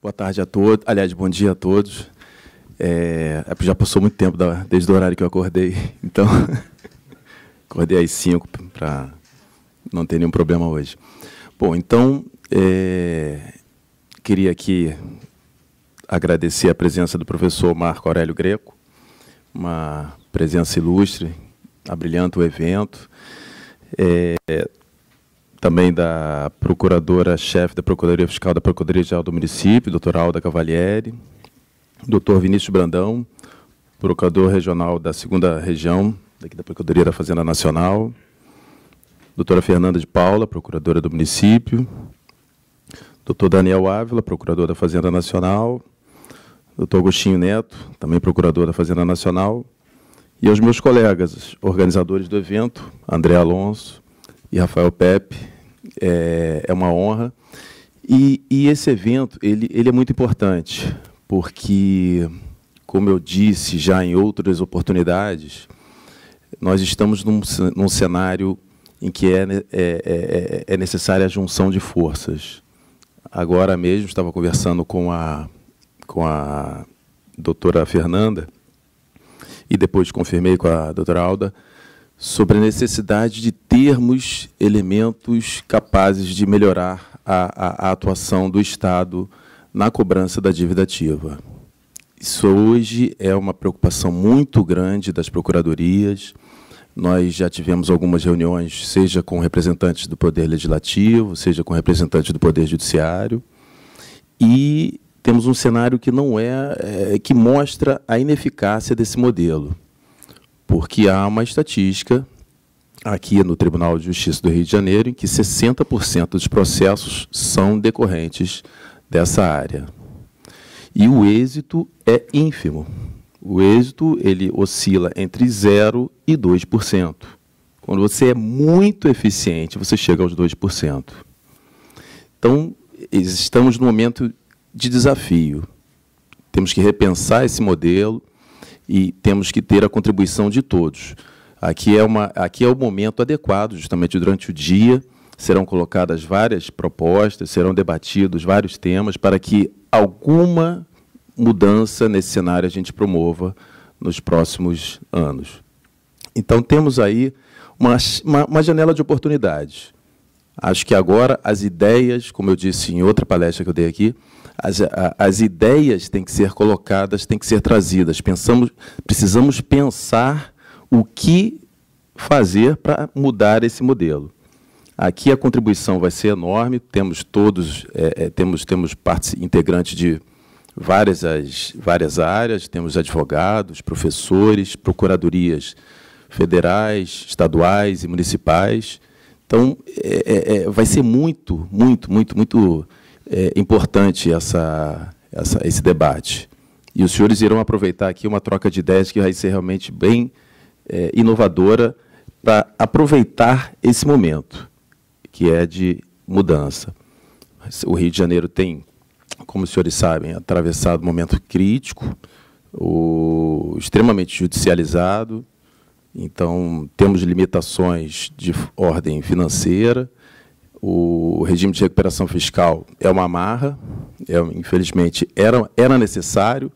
Boa tarde a todos. Aliás, bom dia a todos. Já passou muito tempo desde o horário que eu acordei, então acordei às 5 para não ter nenhum problema hoje. Bom, então, queria aqui agradecer a presença do professor Marco Aurélio Greco, uma presença ilustre, abrilhanta o evento. Também da procuradora-chefe da Procuradoria Fiscal da Procuradoria-Geral do Município, doutora Alda Cavalieri, doutor Vinícius Brandão, procurador regional da 2ª Região, daqui da Procuradoria da Fazenda Nacional, doutora Fernanda de Paula, procuradora do município, doutor Daniel Ávila, procurador da Fazenda Nacional, doutor Agostinho Neto, também procurador da Fazenda Nacional, e aos meus colegas, organizadores do evento, André Alonso e Rafael Pepe. É uma honra. E esse evento ele é muito importante, porque, como eu disse já em outras oportunidades, nós estamos num cenário em que é necessária a junção de forças. Agora mesmo estava conversando com a doutora Fernanda, e depois confirmei com a doutora Alda, sobre a necessidade de termos elementos capazes de melhorar a atuação do Estado na cobrança da dívida ativa. Isso hoje é uma preocupação muito grande das procuradorias. Nós já tivemos algumas reuniões, seja com representantes do Poder Legislativo, seja com representantes do Poder Judiciário, e temos um cenário que que mostra a ineficácia desse modelo, porque há uma estatística aqui no Tribunal de Justiça do Rio de Janeiro em que 60% dos processos são decorrentes dessa área. E o êxito é ínfimo. O êxito ele oscila entre 0% e 2%. Quando você é muito eficiente, você chega aos 2%. Então, estamos num momento de desafio. Temos que repensar esse modelo e temos que ter a contribuição de todos. Aqui é o momento adequado, justamente durante o dia, serão colocadas várias propostas, serão debatidos vários temas para que alguma mudança nesse cenário a gente promova nos próximos anos. Então, temos aí uma janela de oportunidades. Acho que agora as ideias, como eu disse em outra palestra que eu dei aqui, as ideias têm que ser colocadas, têm que ser trazidas. Precisamos pensar o que fazer para mudar esse modelo. Aqui a contribuição vai ser enorme, temos partes integrantes de várias áreas, temos advogados, professores, procuradorias federais, estaduais e municipais. Então, vai ser muito importante esse debate. E os senhores irão aproveitar aqui uma troca de ideias que vai ser realmente bem inovadora para aproveitar esse momento, que é de mudança. O Rio de Janeiro tem, como os senhores sabem, atravessado um momento crítico, extremamente judicializado. Então, temos limitações de ordem financeira. O regime de recuperação fiscal é uma amarra, infelizmente era necessário,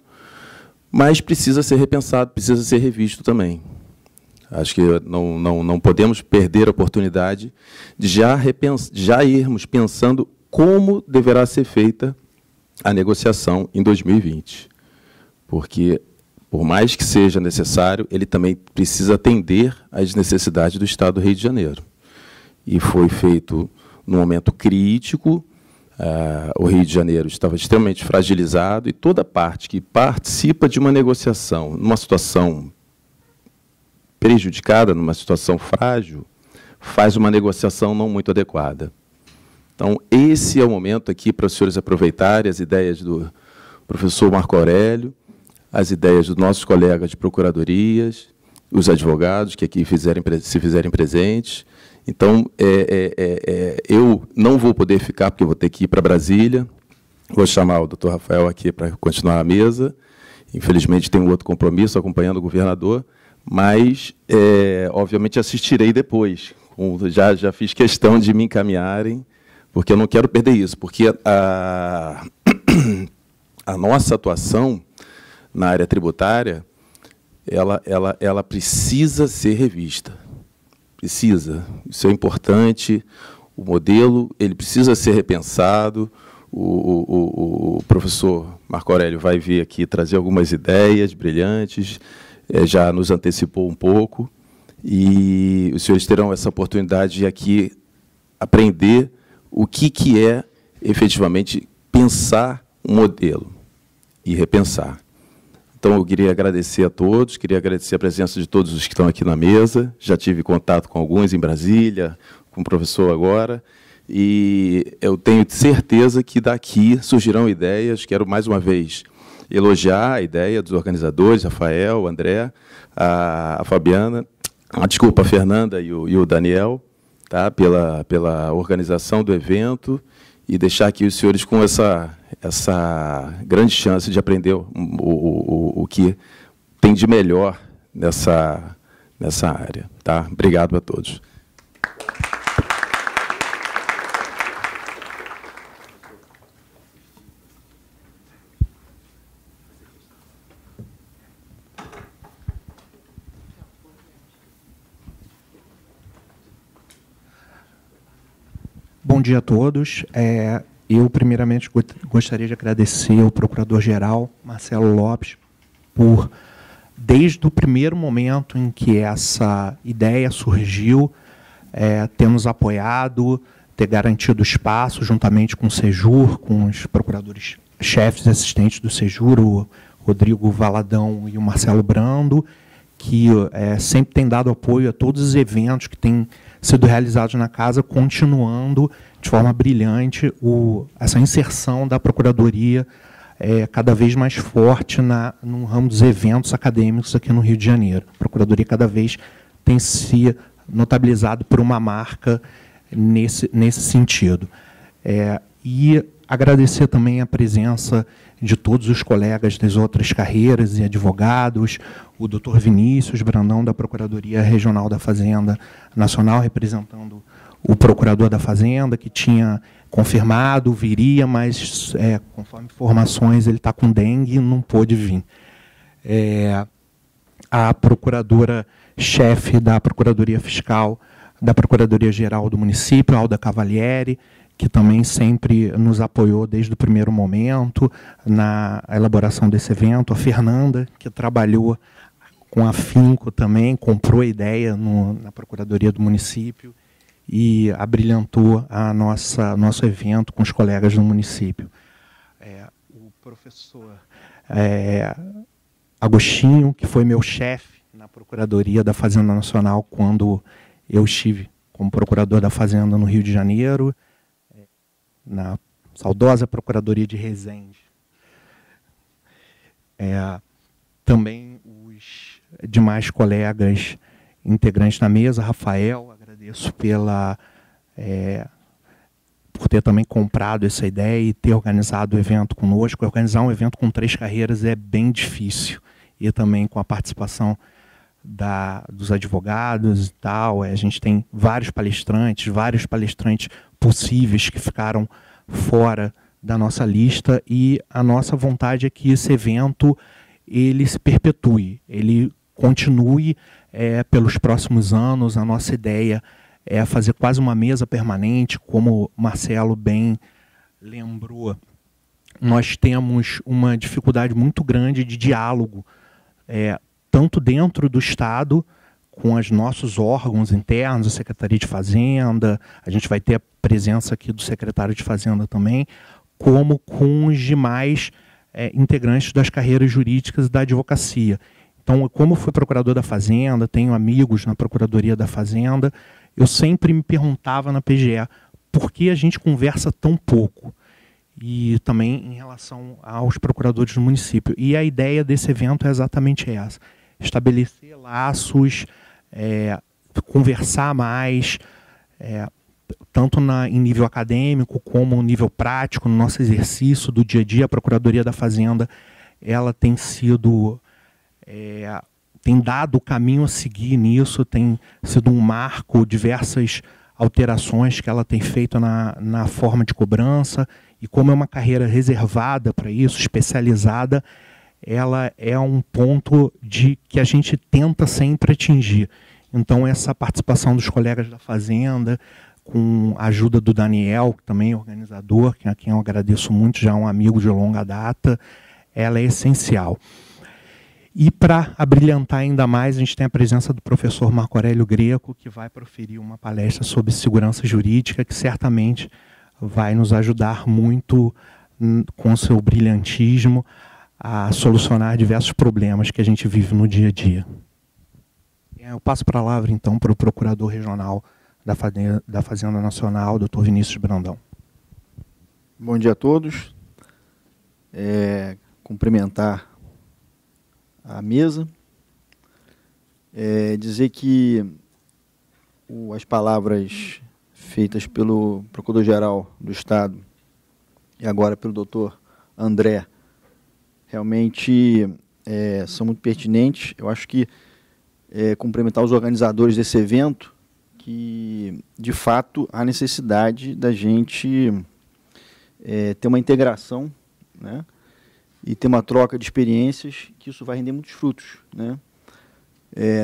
mas precisa ser repensado, precisa ser revisto também. Acho que não podemos perder a oportunidade de já irmos pensando como deverá ser feita a negociação em 2020. Porque, por mais que seja necessário, ele também precisa atender às necessidades do Estado do Rio de Janeiro. E foi feito num momento crítico, o Rio de Janeiro estava extremamente fragilizado, e toda parte que participa de uma negociação, numa situação prejudicada, numa situação frágil, faz uma negociação não muito adequada. Então, esse é o momento aqui para os senhores aproveitarem as ideias do professor Marco Aurélio, as ideias dos nossos colegas de procuradorias, os advogados que aqui se fizerem presentes. Então, eu não vou poder ficar, porque eu vou ter que ir para Brasília. Vou chamar o doutor Rafael aqui para continuar a mesa. Infelizmente, tenho outro compromisso acompanhando o governador, mas, obviamente, assistirei depois. Já fiz questão de me encaminharem, porque eu não quero perder isso, porque a nossa atuação na área tributária, ela precisa ser revista. Precisa. Isso é importante. O modelo ele precisa ser repensado. O professor Marco Aurélio vai vir aqui trazer algumas ideias brilhantes, já nos antecipou um pouco, e os senhores terão essa oportunidade de aqui aprender o que é, efetivamente, pensar um modelo e repensar. Então, eu queria agradecer a todos, queria agradecer a presença de todos os que estão aqui na mesa, já tive contato com alguns em Brasília, com o professor agora, e eu tenho certeza que daqui surgirão ideias. Quero, mais uma vez, elogiar a ideia dos organizadores, Rafael, o André, a Fabiana, desculpa, a Fernanda e o Daniel, tá, pela organização do evento, e deixar aqui os senhores com essa grande chance de aprender o que tem de melhor nessa área. Tá? Obrigado a todos. Bom dia a todos. Eu, primeiramente, gostaria de agradecer ao Procurador-Geral, Marcelo Lopes, por, desde o primeiro momento em que essa ideia surgiu, ter nos apoiado, ter garantido espaço, juntamente com o Sejur, com os procuradores-chefes e assistentes do Sejur, o Rodrigo Valadão e o Marcelo Brando, que sempre tem dado apoio a todos os eventos que têm sido realizados na casa, continuando de forma brilhante essa inserção da Procuradoria cada vez mais forte no ramo dos eventos acadêmicos aqui no Rio de Janeiro. A Procuradoria cada vez tem se notabilizado por uma marca nesse sentido. E agradecer também a presença de todos os colegas das outras carreiras e advogados, o doutor Vinícius Brandão, da Procuradoria Regional da Fazenda Nacional, representando o Procurador da Fazenda, que tinha confirmado, viria, mas, conforme informações, ele está com dengue e não pôde vir. A Procuradora-chefe da Procuradoria Fiscal, da Procuradoria-Geral do município, Alda Cavalieri, que também sempre nos apoiou desde o primeiro momento na elaboração desse evento. A Fernanda, que trabalhou com afinco também, comprou a ideia na Procuradoria do município e abrilhantou nosso evento com os colegas do município. O professor Agostinho, que foi meu chefe na Procuradoria da Fazenda Nacional quando eu estive como procurador da Fazenda no Rio de Janeiro, na saudosa Procuradoria de Resende. Também os demais colegas integrantes na mesa, Rafael, agradeço por ter também comprado essa ideia e ter organizado o evento conosco. Organizar um evento com 3 carreiras é bem difícil, e também com a participação dos advogados e tal. A gente tem vários palestrantes possíveis que ficaram fora da nossa lista, e a nossa vontade é que esse evento ele se perpetue, ele continue pelos próximos anos. A nossa ideia é fazer quase uma mesa permanente, como o Marcelo bem lembrou. Nós temos uma dificuldade muito grande de diálogo, tanto dentro do Estado, com os nossos órgãos internos, a Secretaria de Fazenda, a gente vai ter a presença aqui do secretário de Fazenda também, como com os demais integrantes das carreiras jurídicas e da advocacia. Então, como eu fui procurador da Fazenda, tenho amigos na Procuradoria da Fazenda, eu sempre me perguntava na PGE por que a gente conversa tão pouco, e também em relação aos procuradores do município. E a ideia desse evento é exatamente essa: estabelecer laços, conversar mais, tanto em nível acadêmico como no nível prático, no nosso exercício do dia a dia. A Procuradoria da Fazenda ela tem dado o caminho a seguir nisso, tem sido um marco, diversas alterações que ela tem feito na forma de cobrança, E como é uma carreira reservada para isso, especializada, ela é um ponto que a gente tenta sempre atingir. Então, essa participação dos colegas da Fazenda, com a ajuda do Daniel, que também é organizador, a quem eu agradeço muito, já é um amigo de longa data, ela é essencial. E para abrilhantar ainda mais, a gente tem a presença do professor Marco Aurélio Greco, que vai proferir uma palestra sobre segurança jurídica, que certamente vai nos ajudar muito com seu brilhantismo a solucionar diversos problemas que a gente vive no dia a dia. Eu passo a palavra, então, para o Procurador Regional da Fazenda Nacional, Dr. Vinícius Brandão. Bom dia a todos. Cumprimentar a mesa. Dizer que as palavras feitas pelo Procurador-Geral do Estado e agora pelo doutor André realmente são muito pertinentes. Eu acho que cumprimentar os organizadores desse evento, que de fato há necessidade da gente ter uma integração, né, e ter uma troca de experiências, que isso vai render muitos frutos, né.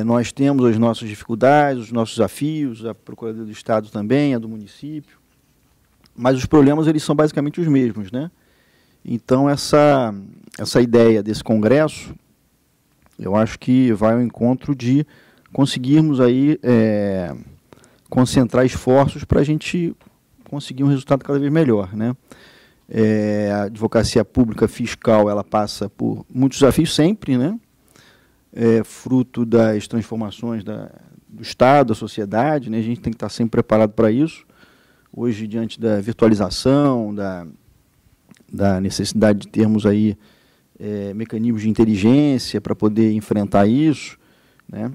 Nós temos as nossas dificuldades, os nossos desafios, a Procuradoria do Estado também, a do município, mas os problemas eles são basicamente os mesmos, né. Então essa ideia desse congresso, eu acho que vai ao encontro de conseguirmos aí concentrar esforços para a gente conseguir um resultado cada vez melhor, né? A advocacia pública fiscal, ela passa por muitos desafios sempre, né? Fruto das transformações do Estado, da sociedade, né? A gente tem que estar sempre preparado para isso. Hoje, diante da virtualização, da necessidade de termos aí mecanismos de inteligência para poder enfrentar isso, né?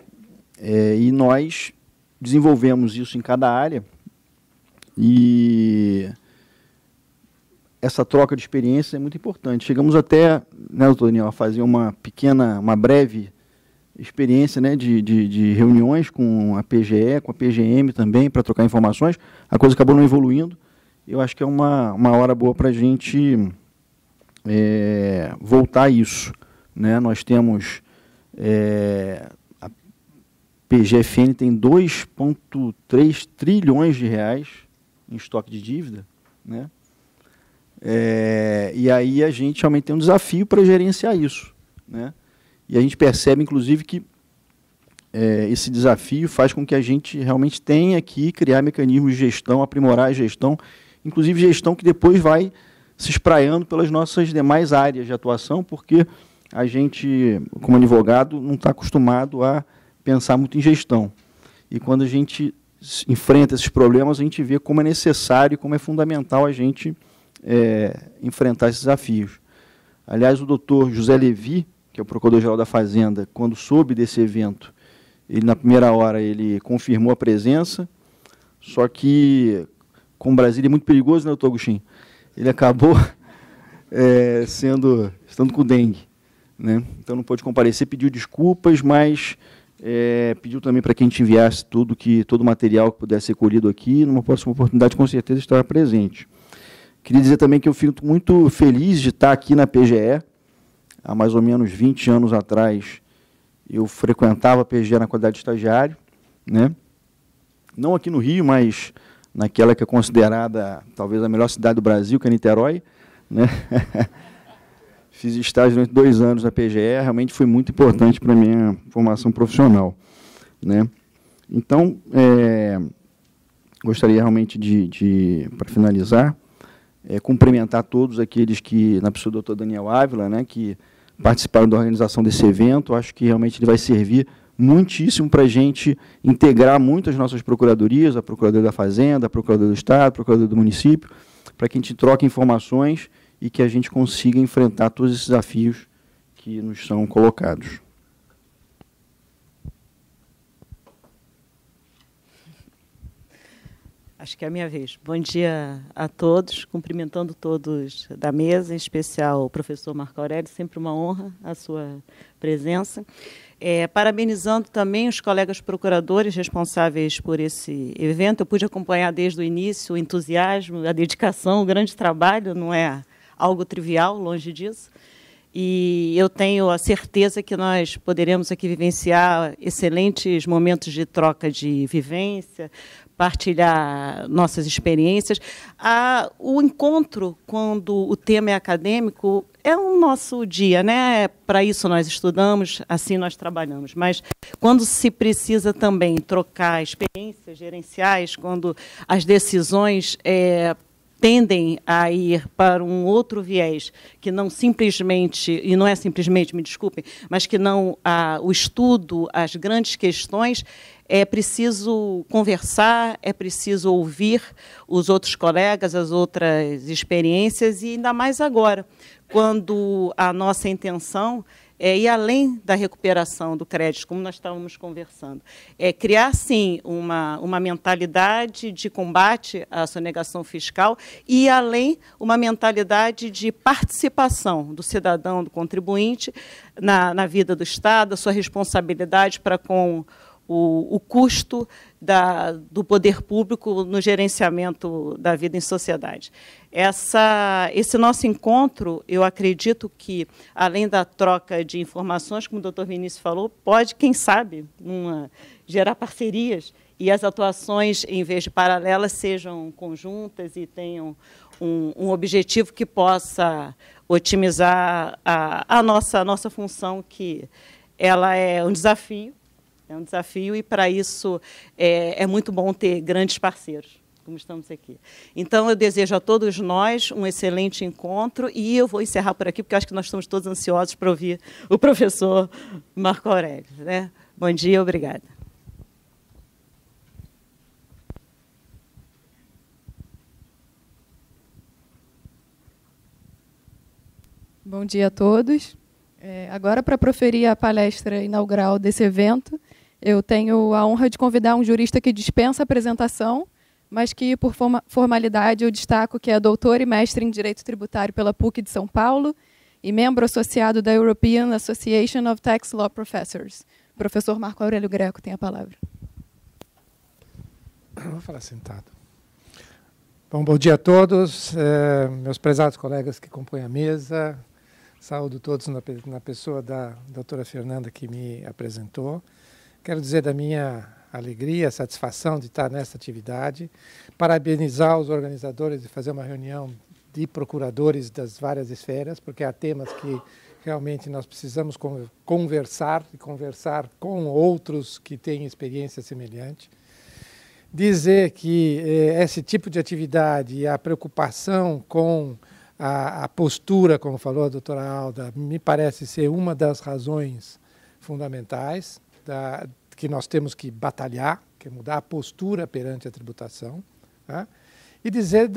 E nós desenvolvemos isso em cada área, e essa troca de experiências é muito importante. Chegamos até, né, doutor Daniel, a fazer uma breve experiência, né, de reuniões com a PGE, com a PGM também, para trocar informações. A coisa acabou não evoluindo. Eu acho que é uma hora boa para a gente voltar a isso, né? Nós temos a PGFN tem 2,3 trilhões de reais em estoque de dívida, né? E aí a gente realmente tem um desafio para gerenciar isso, né? E a gente percebe, inclusive, que esse desafio faz com que a gente realmente tenha que criar mecanismos de gestão, aprimorar a gestão, inclusive gestão que depois vai se espraiando pelas nossas demais áreas de atuação, porque a gente, como advogado, não está acostumado a pensar muito em gestão. E quando a gente enfrenta esses problemas, a gente vê como é necessário e como é fundamental a gente enfrentar esses desafios. Aliás, o doutor José Levi, que é o Procurador-Geral da Fazenda, quando soube desse evento, ele, na primeira hora, ele confirmou a presença, só que, com Brasília é muito perigoso, né, doutor Agostinho? Ele acabou estando com dengue, né? Então não pôde comparecer, pediu desculpas, mas pediu também para que a gente enviasse todo o material que pudesse ser colhido aqui, numa próxima oportunidade, com certeza estará presente. Queria dizer também que eu fico muito feliz de estar aqui na PGE. Há mais ou menos 20 anos atrás, eu frequentava a PGE na qualidade de estagiário, né? Não aqui no Rio, mas naquela que é considerada talvez a melhor cidade do Brasil, que é Niterói, né? Fiz estágio durante 2 anos na PGE, realmente foi muito importante para a minha formação profissional, né? Então, gostaria realmente para finalizar, cumprimentar todos aqueles que, na pessoa do doutor Daniel Ávila, né, que participaram da organização desse evento. Acho que realmente ele vai servir muitíssimo para a gente integrar muito as nossas procuradorias, a Procuradoria da Fazenda, a Procuradoria do Estado, a Procuradoria do Município, para que a gente troque informações e que a gente consiga enfrentar todos esses desafios que nos são colocados. Acho que é a minha vez. Bom dia a todos, cumprimentando todos da mesa, em especial o professor Marco Aurélio, sempre uma honra a sua presença. Parabenizando também os colegas procuradores responsáveis por esse evento. Eu pude acompanhar desde o início o entusiasmo, a dedicação, o grande trabalho, não é algo trivial, longe disso. E eu tenho a certeza que nós poderemos aqui vivenciar excelentes momentos de troca de vivência, partilhar nossas experiências. O encontro, quando o tema é acadêmico, é o nosso dia, né? Para isso nós estudamos, assim nós trabalhamos. Mas quando se precisa também trocar experiências gerenciais, quando as decisões tendem a ir para um outro viés, que não simplesmente, e não é simplesmente, me desculpem, mas que não o estudo, as grandes questões, é preciso conversar, é preciso ouvir os outros colegas, as outras experiências, e ainda mais agora, quando a nossa intenção é ir além da recuperação do crédito, como nós estávamos conversando. É criar, sim, uma mentalidade de combate à sonegação fiscal e, além, uma mentalidade de participação do cidadão, do contribuinte, na vida do Estado, a sua responsabilidade para com o custo do poder público no gerenciamento da vida em sociedade. Esse nosso encontro, eu acredito que, além da troca de informações, como o doutor Vinícius falou, pode, quem sabe, gerar parcerias e as atuações, em vez de paralelas, sejam conjuntas e tenham um objetivo que possa otimizar a nossa função, que ela é um desafio. É um desafio e, para isso, é muito bom ter grandes parceiros, como estamos aqui. Então, eu desejo a todos nós um excelente encontro e eu vou encerrar por aqui, porque acho que nós estamos todos ansiosos para ouvir o professor Marco Aurélio, né? Bom dia, obrigada. Bom dia a todos. Agora, para proferir a palestra inaugural desse evento, eu tenho a honra de convidar um jurista que dispensa a apresentação, mas que, por formalidade, eu destaco que é doutor e mestre em Direito Tributário pela PUC de São Paulo e membro associado da European Association of Tax Law Professors. O professor Marco Aurélio Greco tem a palavra. Vou falar sentado. Bom dia a todos, meus prezados colegas que compõem a mesa. Saúdo todos na pessoa da doutora Fernanda, que me apresentou. Quero dizer da minha alegria, satisfação de estar nessa atividade, parabenizar os organizadores de fazer uma reunião de procuradores das várias esferas, porque há temas que realmente nós precisamos conversar e conversar com outros que têm experiência semelhante. Dizer que esse tipo de atividade e a preocupação com a postura, como falou a doutora Alda, me parece ser uma das razões fundamentais que nós temos que batalhar, que é mudar a postura perante a tributação, tá? E dizer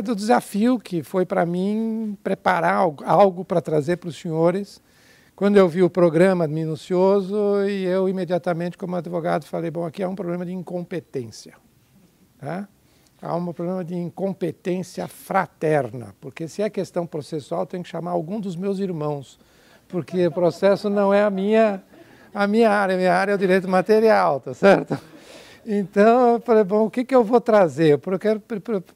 do desafio que foi para mim preparar algo para trazer para os senhores, quando eu vi o programa minucioso e eu imediatamente, como advogado, falei, bom, aqui há um problema de incompetência, tá? Há um problema de incompetência fraterna, porque se é questão processual, tem que chamar algum dos meus irmãos, porque o processo não é a minha área é o direito material, tá certo? Então, eu falei, bom, o que eu vou trazer? Porque eu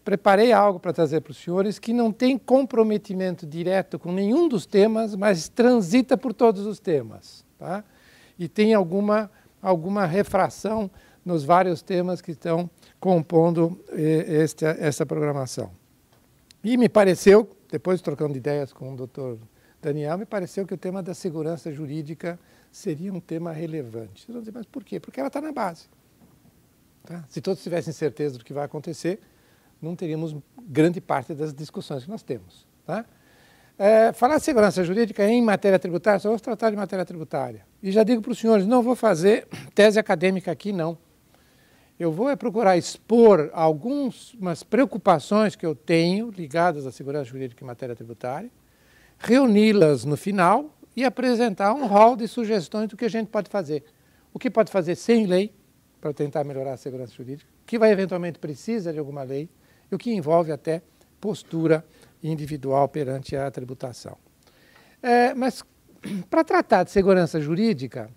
preparei algo para trazer para os senhores que não tem comprometimento direto com nenhum dos temas, mas transita por todos os temas, tá? E tem alguma refração nos vários temas que estão compondo essa programação. E me pareceu, depois trocando ideias com o doutor Daniel, me pareceu que o tema da segurança jurídica seria um tema relevante. Vocês vão dizer, mas por quê? Porque ela está na base. Tá? Se todos tivessem certeza do que vai acontecer, não teríamos grande parte das discussões que nós temos. Tá? Falar de segurança jurídica em matéria tributária, só vamos tratar de matéria tributária. E já digo para os senhores, não vou fazer tese acadêmica aqui, não. Eu vou procurar expor algumas preocupações que eu tenho ligadas à segurança jurídica em matéria tributária, reuni-las no final e apresentar um rol de sugestões do que a gente pode fazer. O que pode fazer sem lei, para tentar melhorar a segurança jurídica, o que vai eventualmente precisa de alguma lei, e o que envolve até postura individual perante a tributação. Mas, para tratar de segurança jurídica,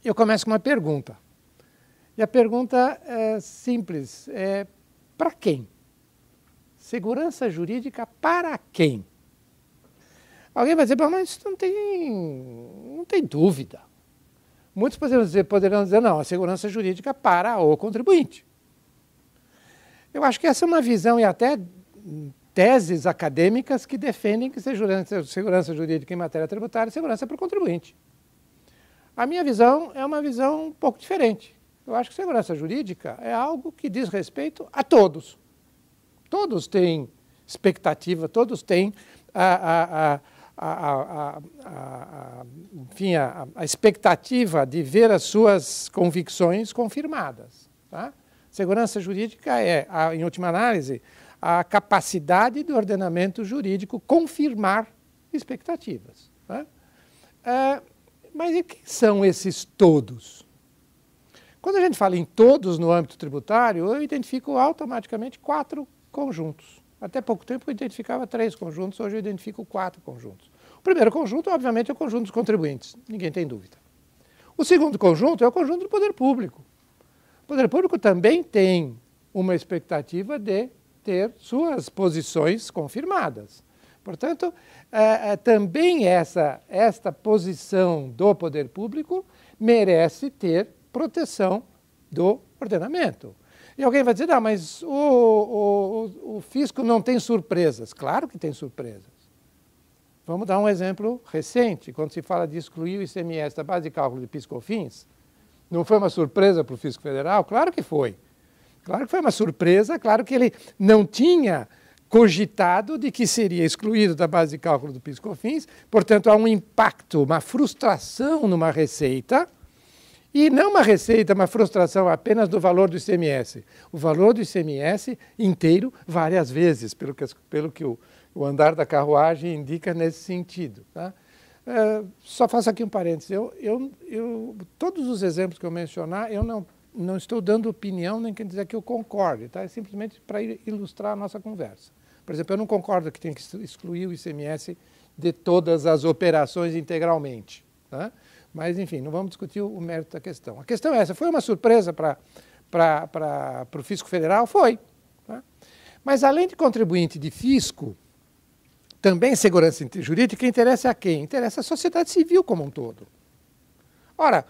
eu começo com uma pergunta. E a pergunta é simples, para quem? Segurança jurídica para quem? Alguém vai dizer, mas isso não tem dúvida. Muitos poderão dizer, não, a segurança jurídica para o contribuinte. Eu acho que essa é uma visão e até teses acadêmicas que defendem que segurança jurídica em matéria tributária é segurança para o contribuinte. A minha visão é uma visão um pouco diferente. Eu acho que segurança jurídica é algo que diz respeito a todos. Todos têm expectativa, todos têm enfim, a expectativa de ver as suas convicções confirmadas. Tá? Segurança jurídica é, em última análise, a capacidade do ordenamento jurídico confirmar expectativas. Tá? Mas e quem são esses todos? Quando a gente fala em todos no âmbito tributário, eu identifico automaticamente 4 conjuntos. Até pouco tempo eu identificava 3 conjuntos, hoje eu identifico 4 conjuntos. O primeiro conjunto, obviamente, é o conjunto dos contribuintes, ninguém tem dúvida. O segundo conjunto é o conjunto do poder público. O poder público também tem uma expectativa de ter suas posições confirmadas. Portanto, também esta posição do poder público merece ter proteção do ordenamento. E alguém vai dizer, não, mas o fisco não tem surpresas. Claro que tem surpresas. Vamos dar um exemplo recente, quando se fala de excluir o ICMS da base de cálculo de PIS/COFINS, não foi uma surpresa para o fisco federal? Claro que foi. Claro que foi uma surpresa, claro que ele não tinha cogitado de que seria excluído da base de cálculo do PIS/COFINS, portanto há um impacto, uma frustração numa receita, e não uma receita, uma frustração apenas do valor do ICMS. O valor do ICMS inteiro várias vezes, pelo que o andar da carruagem indica nesse sentido. Tá? Só faço aqui um parênteses. Todos os exemplos que eu mencionar, eu não estou dando opinião, nem quer dizer que eu concorde. Tá? É simplesmente para ilustrar a nossa conversa. Por exemplo, eu não concordo que tem que excluir o ICMS de todas as operações integralmente. Tá? Mas, enfim, não vamos discutir o mérito da questão. A questão é essa. Foi uma surpresa para o fisco federal? Foi. Tá? Mas, além de contribuinte de fisco, também segurança jurídica interessa a quem? Interessa a sociedade civil como um todo. Ora,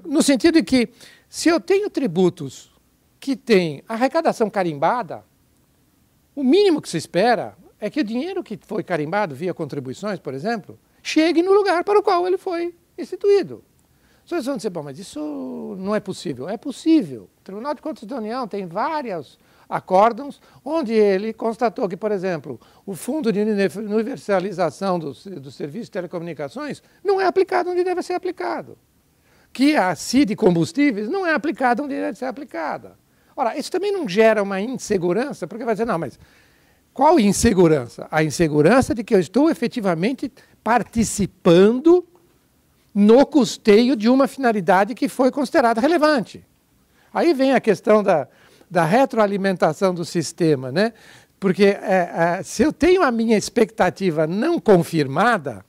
no sentido de que, se eu tenho tributos que têm arrecadação carimbada, o mínimo que se espera é que o dinheiro que foi carimbado via contribuições, por exemplo, chegue no lugar para o qual ele foi instituído. Vocês vão dizer, bom, mas isso não é possível. É possível. O Tribunal de Contas da União tem vários acórdãos onde ele constatou que, por exemplo, o Fundo de Universalização do Serviço de Telecomunicações não é aplicado onde deve ser aplicado. Que a CID Combustíveis não é aplicada onde deve ser aplicada. Ora, isso também não gera uma insegurança, porque vai dizer, não, mas qual insegurança? A insegurança de que eu estou efetivamente participando no custeio de uma finalidade que foi considerada relevante. Aí vem a questão da retroalimentação do sistema, né? Porque se eu tenho a minha expectativa não confirmada,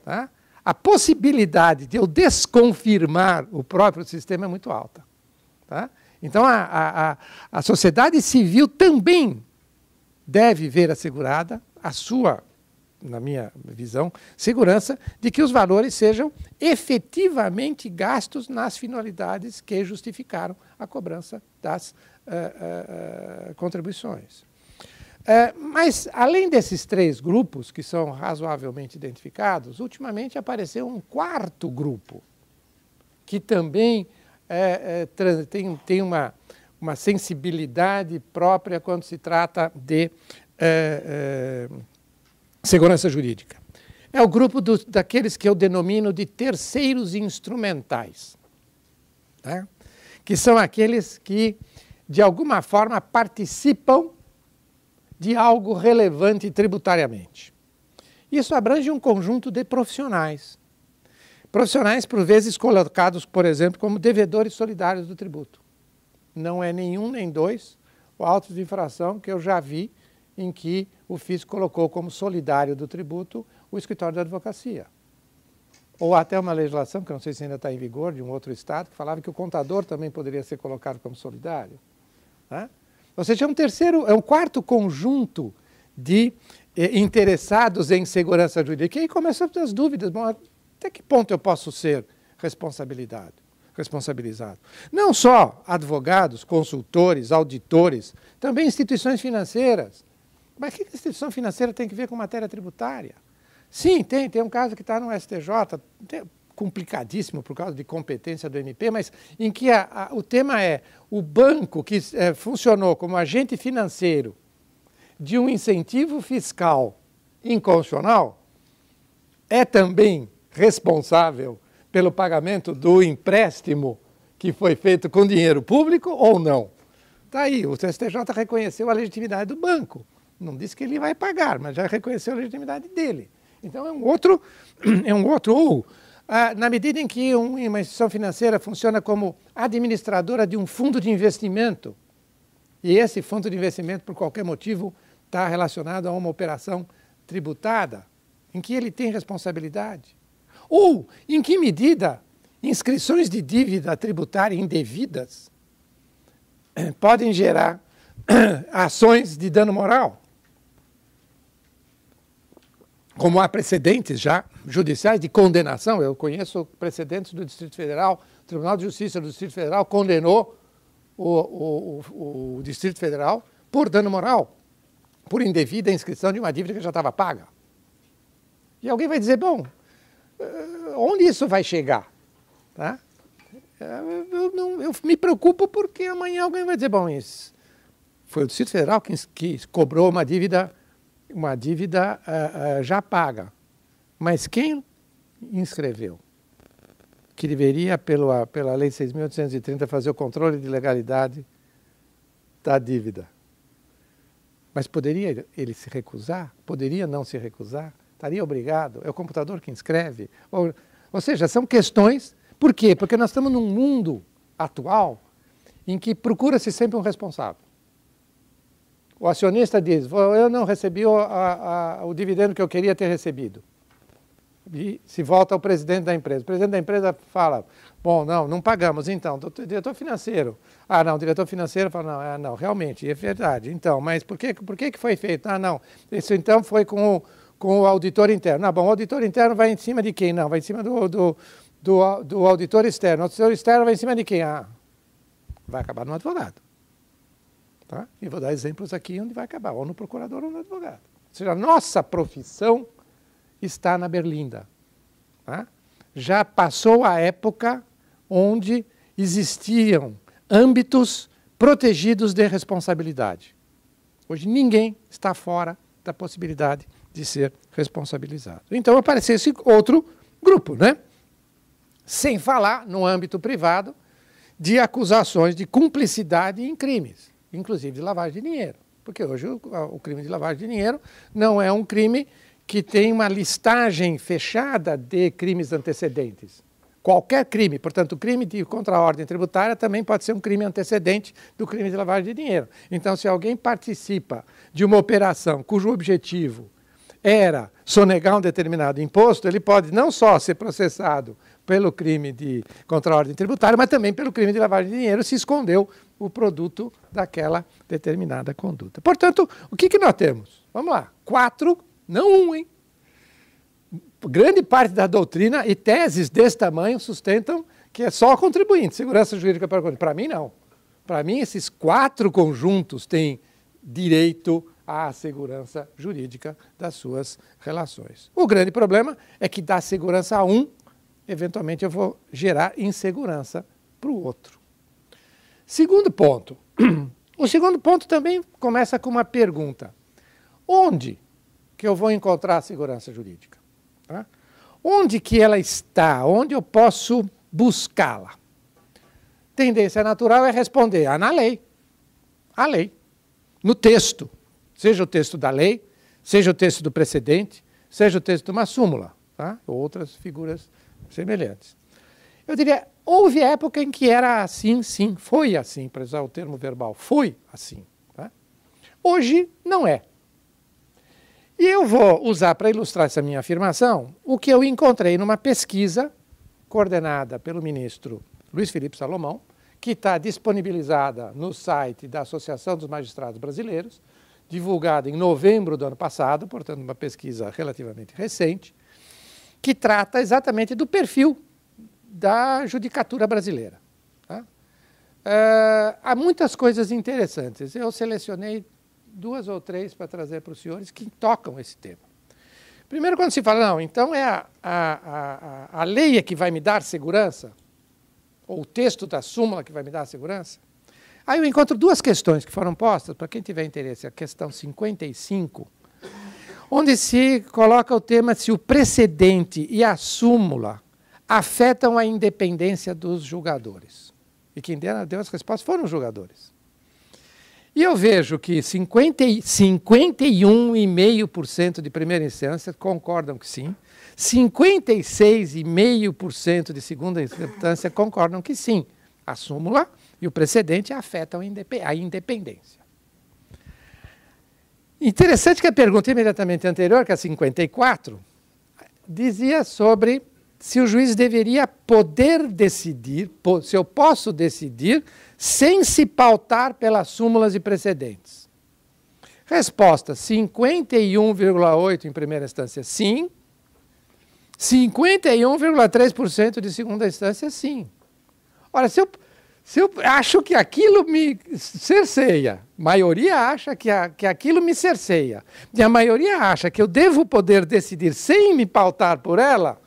tá? A possibilidade de eu desconfirmar o próprio sistema é muito alta. Tá? Então, a sociedade civil também deve ver assegurada a sua, na minha visão, segurança de que os valores sejam efetivamente gastos nas finalidades que justificaram a cobrança das contribuições. Mas, além desses 3 grupos, que são razoavelmente identificados, ultimamente apareceu um 4º grupo, que também tem uma sensibilidade própria quando se trata de segurança jurídica. É o grupo daqueles que eu denomino de terceiros instrumentais, tá? Que são aqueles que, de alguma forma, participam de algo relevante tributariamente. Isso abrange um conjunto de profissionais. Profissionais, por vezes, colocados, por exemplo, como devedores solidários do tributo. Não é nenhum nem 2 o auto de infração que eu já vi em que o fisco colocou como solidário do tributo o escritório da advocacia. ou até uma legislação, que eu não sei se ainda está em vigor, de um outro estado, que falava que o contador também poderia ser colocado como solidário. Né? Ou seja, é um quarto conjunto de interessados em segurança jurídica. E aí começam as dúvidas. Bom, até que ponto eu posso ser responsabilizado? Não só advogados, consultores, auditores, também instituições financeiras. Mas o que a instituição financeira tem que ver com matéria tributária? Sim, tem um caso que está no STJ, complicadíssimo por causa de competência do MP, mas em que o tema é o banco que funcionou como agente financeiro de um incentivo fiscal inconstitucional é também responsável pelo pagamento do empréstimo que foi feito com dinheiro público ou não? Está aí, o STJ reconheceu a legitimidade do banco. Não disse que ele vai pagar, mas já reconheceu a legitimidade dele. Então é um outro, ou na medida em que uma instituição financeira funciona como administradora de um fundo de investimento, e esse fundo de investimento, por qualquer motivo, está relacionado a uma operação tributada, em que ele tem responsabilidade. Ou, em que medida, inscrições de dívida tributária indevidas podem gerar ações de dano moral. Como há precedentes já judiciais de condenação, eu conheço precedentes do Distrito Federal, o Tribunal de Justiça do Distrito Federal condenou o Distrito Federal por dano moral, por indevida inscrição de uma dívida que já estava paga. E alguém vai dizer, bom, onde isso vai chegar? Tá? Eu me preocupo porque amanhã alguém vai dizer, bom, isso foi o Distrito Federal que cobrou uma dívida já paga. Mas quem inscreveu? Que deveria, pela Lei 6.830, fazer o controle de legalidade da dívida. Mas poderia ele se recusar? Poderia não se recusar? Estaria obrigado? É o computador que inscreve? Ou seja, são questões. Por quê? Porque nós estamos num mundo atual em que procura-se sempre um responsável. O acionista diz, eu não recebi o dividendo que eu queria ter recebido. E se volta ao presidente da empresa. O presidente da empresa fala, bom, não pagamos, então, diretor financeiro. Ah, não, o diretor financeiro fala, não, realmente, é verdade. Então, mas por que foi feito? Ah, não, isso então foi com o auditor interno. Ah, bom, o auditor interno vai em cima de quem? Não, vai em cima do auditor externo. O auditor externo vai em cima de quem? Ah, vai acabar no advogado. Tá? E vou dar exemplos aqui onde vai acabar, ou no procurador ou no advogado. Ou seja, a nossa profissão está na berlinda. Tá? Já passou a época onde existiam âmbitos protegidos de responsabilidade. Hoje ninguém está fora da possibilidade de ser responsabilizado. Então apareceu esse outro grupo, né? Sem falar, no âmbito privado, de acusações de cumplicidade em crimes, inclusive de lavagem de dinheiro. Porque hoje o crime de lavagem de dinheiro não é um crime que tem uma listagem fechada de crimes antecedentes. Qualquer crime, portanto, o crime contra a ordem tributária também pode ser um crime antecedente do crime de lavagem de dinheiro. Então, se alguém participa de uma operação cujo objetivo era sonegar um determinado imposto, ele pode não só ser processado pelo crime contra a ordem tributária, mas também pelo crime de lavagem de dinheiro, se escondeu o produto daquela determinada conduta. Portanto, o que nós temos? Vamos lá, 4, não 1, hein? Grande parte da doutrina e teses desse tamanho sustentam que é só contribuinte, segurança jurídica para contribuinte. Para mim, não. Para mim, esses 4 conjuntos têm direito à segurança jurídica das suas relações. O grande problema é que da segurança a um, eventualmente eu vou gerar insegurança para o outro. Segundo ponto. O segundo ponto também começa com uma pergunta. Onde que eu vou encontrar a segurança jurídica? Tá? Onde que ela está? Onde eu posso buscá-la? Tendência natural é responder, na lei. A lei. No texto. Seja o texto da lei, seja o texto do precedente, seja o texto de uma súmula, tá? Ou outras figuras semelhantes. Eu diria, houve época em que era assim, sim, foi assim, para usar o termo verbal, foi assim. Tá? Hoje não é. E eu vou usar para ilustrar essa minha afirmação o que eu encontrei numa pesquisa coordenada pelo ministro Luiz Felipe Salomão, que está disponibilizada no site da Associação dos Magistrados Brasileiros, divulgada em novembro do ano passado, portanto uma pesquisa relativamente recente, que trata exatamente do perfil da judicatura brasileira. Tá? Há muitas coisas interessantes. Eu selecionei 2 ou 3 para trazer para os senhores que tocam esse tema. Primeiro, quando se fala, não, então é a lei é que vai me dar segurança, ou o texto da súmula que vai me dar segurança, aí eu encontro 2 questões que foram postas, para quem tiver interesse, a questão 55, onde se coloca o tema se o precedente e a súmula afetam a independência dos julgadores. E quem deu as respostas foram os julgadores. E eu vejo que 51,5% de primeira instância concordam que sim, 56,5% de segunda instância concordam que sim. A súmula e o precedente afetam a independência. Interessante que a pergunta imediatamente anterior, que é a 54, dizia sobre se o juiz deveria poder decidir, se eu posso decidir, sem se pautar pelas súmulas e precedentes. Resposta, 51,8% em primeira instância, sim. 51,3% de segunda instância, sim. Ora, se eu acho que aquilo me cerceia, a maioria acha que aquilo me cerceia, e a maioria acha que eu devo poder decidir sem me pautar por ela,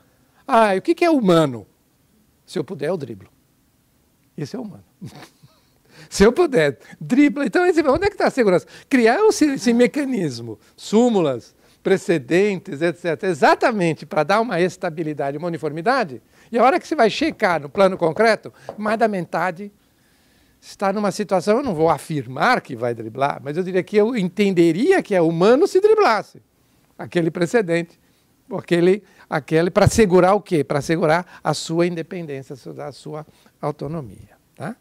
o que é humano? Se eu puder, eu driblo. Isso é humano. Se eu puder, dribla. Então, onde é que está a segurança? Criar esse mecanismo, súmulas, precedentes, etc., exatamente para dar uma estabilidade, uma uniformidade, e a hora que você vai checar no plano concreto, mais da metade está numa situação, eu não vou afirmar que vai driblar, mas eu diria que eu entenderia que é humano se driblasse aquele precedente, aquele para segurar o quê? Para segurar a sua independência, a sua autonomia. Tá?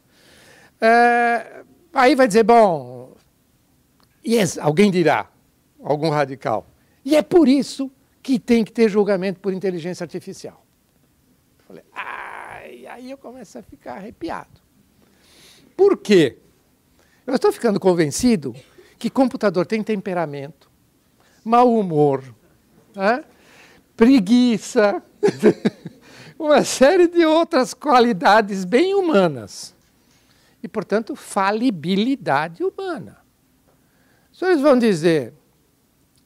Aí vai dizer, bom, alguém dirá, algum radical, e é por isso que tem que ter julgamento por inteligência artificial. Falei, aí eu começo a ficar arrepiado. Por quê? Eu estou ficando convencido que computador tem temperamento, mau humor, preguiça, uma série de outras qualidades bem humanas. E, portanto, falibilidade humana. Os senhores vão dizer,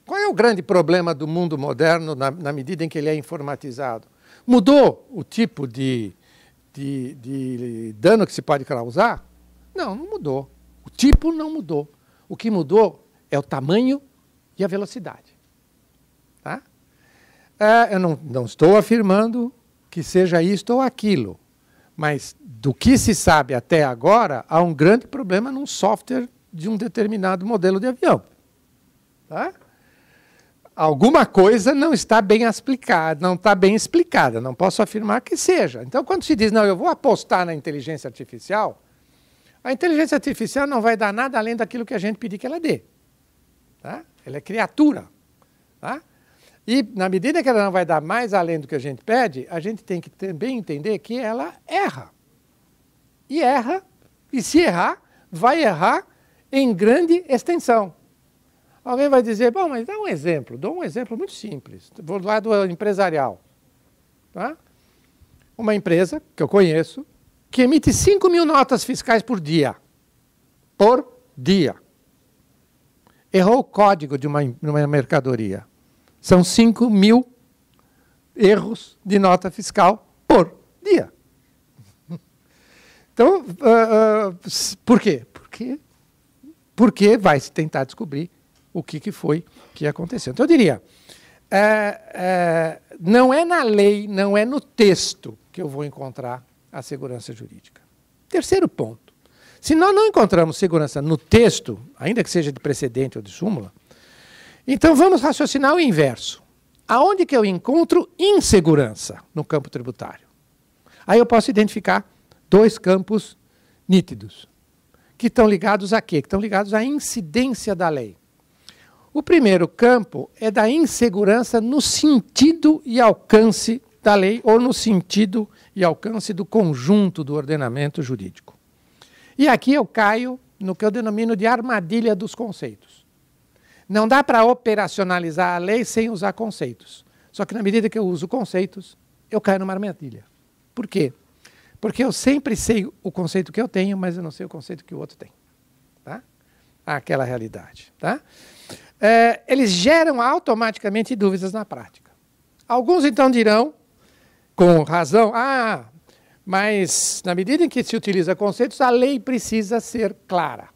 qual é o grande problema do mundo moderno na medida em que ele é informatizado? Mudou o tipo de dano que se pode causar? Não mudou. O tipo não mudou. O que mudou é o tamanho e a velocidade. Tá? Eu não estou afirmando que seja isto ou aquilo, mas do que se sabe até agora, há um grande problema num software de um determinado modelo de avião. Tá? Alguma coisa não está bem explicada, não posso afirmar que seja. Então, quando se diz, não, eu vou apostar na inteligência artificial, a inteligência artificial não vai dar nada além daquilo que a gente pedir que ela dê. Tá? Ela é criatura. Tá? E, na medida que ela não vai dar mais além do que a gente pede, a gente tem que também entender que ela erra. E se errar, vai errar em grande extensão. Alguém vai dizer, bom, mas dá um exemplo. Dou um exemplo muito simples. Vou do lado empresarial. Tá? Uma empresa que eu conheço, que emite 5.000 notas fiscais por dia. Por dia. Errou o código de uma mercadoria. São 5.000 erros de nota fiscal por dia. Então, por quê? Porque vai se tentar descobrir o que foi que aconteceu. Então, eu diria, não é na lei, não é no texto que eu vou encontrar a segurança jurídica. Terceiro ponto. Se nós não encontramos segurança no texto, ainda que seja de precedente ou de súmula, então vamos raciocinar o inverso. Aonde que eu encontro insegurança no campo tributário? Aí eu posso identificar 2 campos nítidos, que estão ligados a quê? Que estão ligados à incidência da lei. O primeiro campo é da insegurança no sentido e alcance da lei ou no sentido e alcance do conjunto do ordenamento jurídico. E aqui eu caio no que eu denomino de armadilha dos conceitos. Não dá para operacionalizar a lei sem usar conceitos. Só que na medida que eu uso conceitos, eu caio numa armadilha. Por quê? Porque eu sempre sei o conceito que eu tenho, mas eu não sei o conceito que o outro tem. Tá? Aquela realidade. Tá? Eles geram automaticamente dúvidas na prática. Alguns então dirão, com razão, mas na medida em que se utiliza conceitos, a lei precisa ser clara.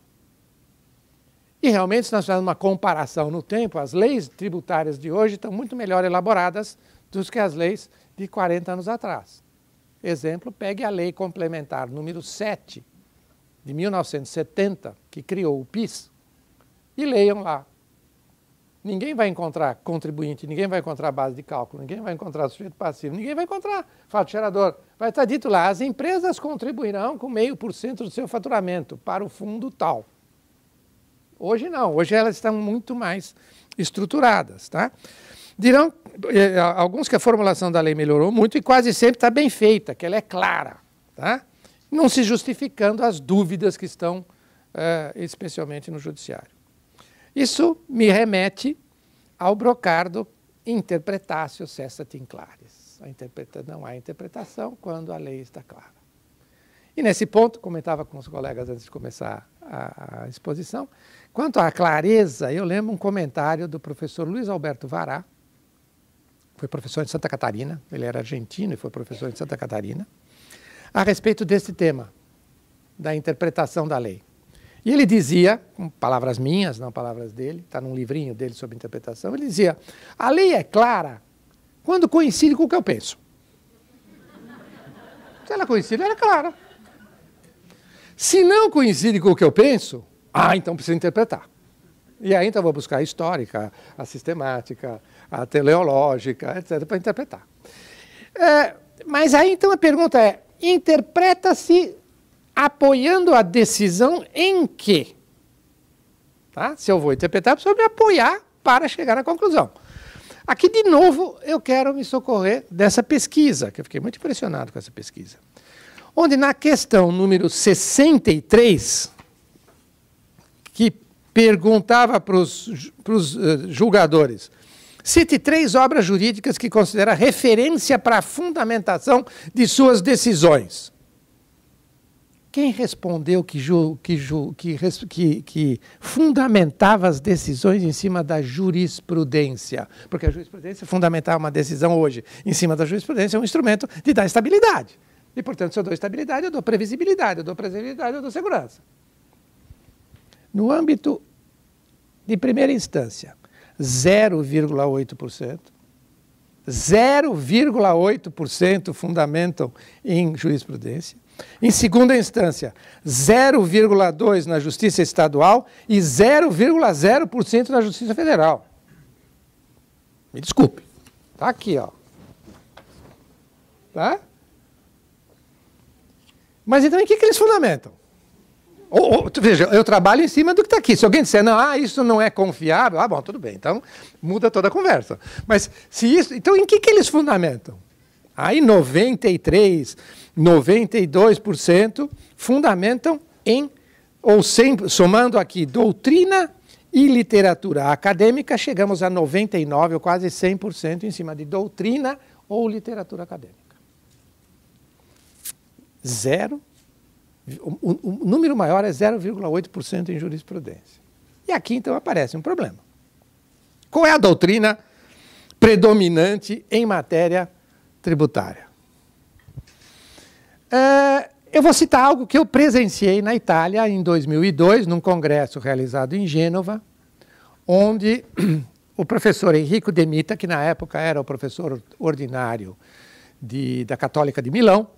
E realmente, se nós fizermos uma comparação no tempo, as leis tributárias de hoje estão muito melhor elaboradas do que as leis de 40 anos atrás. Exemplo, pegue a lei complementar número 7 de 1970, que criou o PIS, e leiam lá. Ninguém vai encontrar contribuinte, ninguém vai encontrar base de cálculo, ninguém vai encontrar sujeito passivo, ninguém vai encontrar fato gerador. Vai estar dito lá, as empresas contribuirão com 0,5% do seu faturamento para o fundo tal. Hoje não, hoje elas estão muito mais estruturadas. Tá? Dirão alguns que a formulação da lei melhorou muito e quase sempre está bem feita, que ela é clara. Tá? Não se justificando as dúvidas que estão especialmente no judiciário. Isso me remete ao brocardo interpretatio cessat in claris. Não há interpretação quando a lei está clara. E nesse ponto, comentava com os colegas antes de começar a exposição, quanto à clareza, eu lembro um comentário do professor Luiz Alberto Vará, foi professor de Santa Catarina, ele era argentino e foi professor de Santa Catarina, a respeito desse tema, da interpretação da lei. E ele dizia, com palavras minhas, não palavras dele, está num livrinho dele sobre interpretação, ele dizia, a lei é clara quando coincide com o que eu penso. Se ela coincide, ela é clara. Se não coincide com o que eu penso, então precisa interpretar. E aí então vou buscar a histórica, a sistemática, a teleológica, etc., para interpretar. Mas aí então a pergunta é, interpreta-se apoiando a decisão em quê? Tá? Se eu vou interpretar, eu preciso me apoiar para chegar à conclusão. Aqui, de novo, eu quero me socorrer dessa pesquisa, que eu fiquei muito impressionado com essa pesquisa. Onde na questão número 63, que perguntava para os julgadores, cite 3 obras jurídicas que considera referência para a fundamentação de suas decisões. Quem respondeu que fundamentava as decisões em cima da jurisprudência? Porque a jurisprudência, fundamentar uma decisão hoje em cima da jurisprudência, é um instrumento de dar estabilidade. E, portanto, se eu dou estabilidade, eu dou previsibilidade, eu dou previsibilidade, eu dou segurança. No âmbito de primeira instância, 0,8%. 0,8% fundamentam em jurisprudência. Em segunda instância, 0,2% na Justiça Estadual e 0,0% na Justiça Federal. Me desculpe. Está aqui, ó. Tá? Mas então, em que eles fundamentam? Veja, eu trabalho em cima do que está aqui. Se alguém disser, não, isso não é confiável, bom, tudo bem, então muda toda a conversa. Mas se isso, então em que eles fundamentam? Aí 93%, 92% fundamentam em, ou sempre, somando aqui doutrina e literatura acadêmica, chegamos a 99% ou quase 100% em cima de doutrina ou literatura acadêmica. O número maior é 0,8% em jurisprudência. E aqui, então, aparece um problema. Qual é a doutrina predominante em matéria tributária? Eu vou citar algo que eu presenciei na Itália em 2002, num congresso realizado em Gênova, onde o professor Enrico De Mita, que na época era o professor ordinário da Católica de Milão,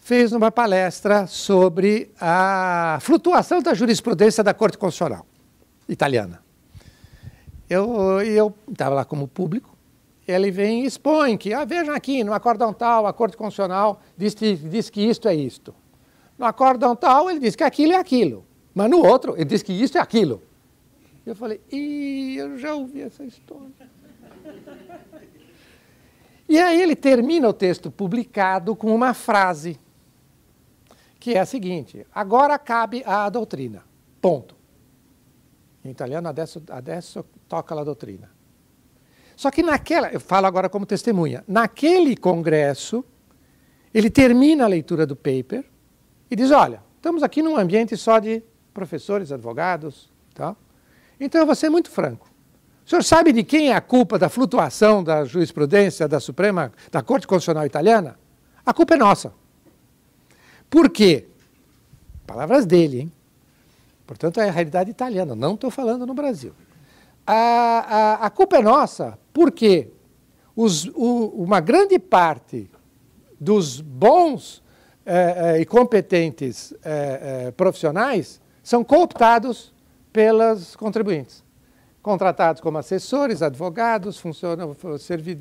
fez uma palestra sobre a flutuação da jurisprudência da Corte Constitucional italiana. Eu estava lá como público, ele vem e expõe que, vejam aqui, no acórdão tal, a Corte Constitucional diz que isto é isto. No acórdão tal, ele diz que aquilo é aquilo. Mas no outro, ele diz que isto é aquilo. Eu falei, eu já ouvi essa história. E aí ele termina o texto publicado com uma frase, que é a seguinte: agora cabe à doutrina. Ponto. Em italiano, adesso tocca la dottrina. Só que eu falo agora como testemunha, naquele congresso, ele termina a leitura do paper e diz, olha, estamos aqui num ambiente só de professores, advogados, tal. Então eu vou ser muito franco. O senhor sabe de quem é a culpa da flutuação da jurisprudência da Corte Constitucional Italiana? A culpa é nossa. Por quê? Palavras dele, hein? Portanto, é a realidade italiana, não estou falando no Brasil. A culpa é nossa porque uma grande parte dos bons e competentes profissionais são cooptados pelos contribuintes, contratados como assessores, advogados,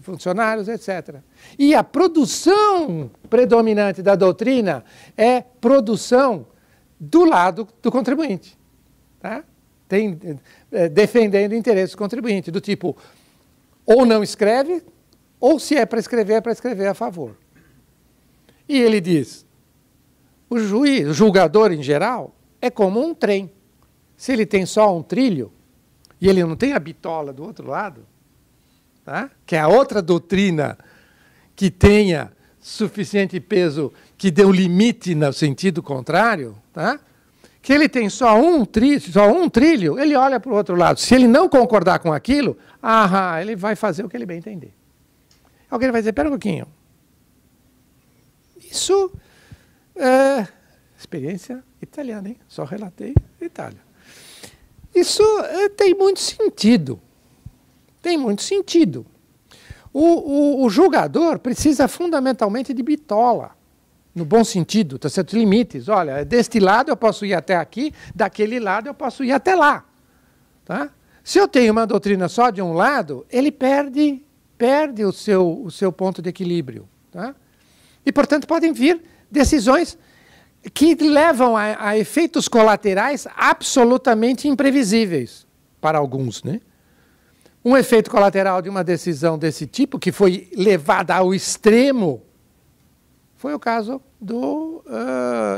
funcionários, etc. E a produção predominante da doutrina é produção do lado do contribuinte, tá? Defendendo o interesse do contribuinte, do tipo, ou não escreve, ou se é para escrever a favor. E ele diz, o julgador em geral, é como um trem. Se ele tem só um trilho, e ele não tem a bitola do outro lado, tá? Que é a outra doutrina que tenha suficiente peso, que dê um limite no sentido contrário, tá? Que ele tem só um trilho, ele olha para o outro lado. Se ele não concordar com aquilo, ele vai fazer o que ele bem entender. Alguém vai dizer, espera um pouquinho. Isso é experiência italiana, hein? Só relatei Itália. Isso tem muito sentido. Tem muito sentido. O julgador precisa fundamentalmente de bitola, no bom sentido, tá certo? Limites. Olha, deste lado eu posso ir até aqui, daquele lado eu posso ir até lá. Tá? Se eu tenho uma doutrina só de um lado, ele perde o seu ponto de equilíbrio. Tá? E, portanto, podem vir decisões que levam a efeitos colaterais absolutamente imprevisíveis para alguns, né? Um efeito colateral de uma decisão desse tipo, que foi levada ao extremo, foi o caso do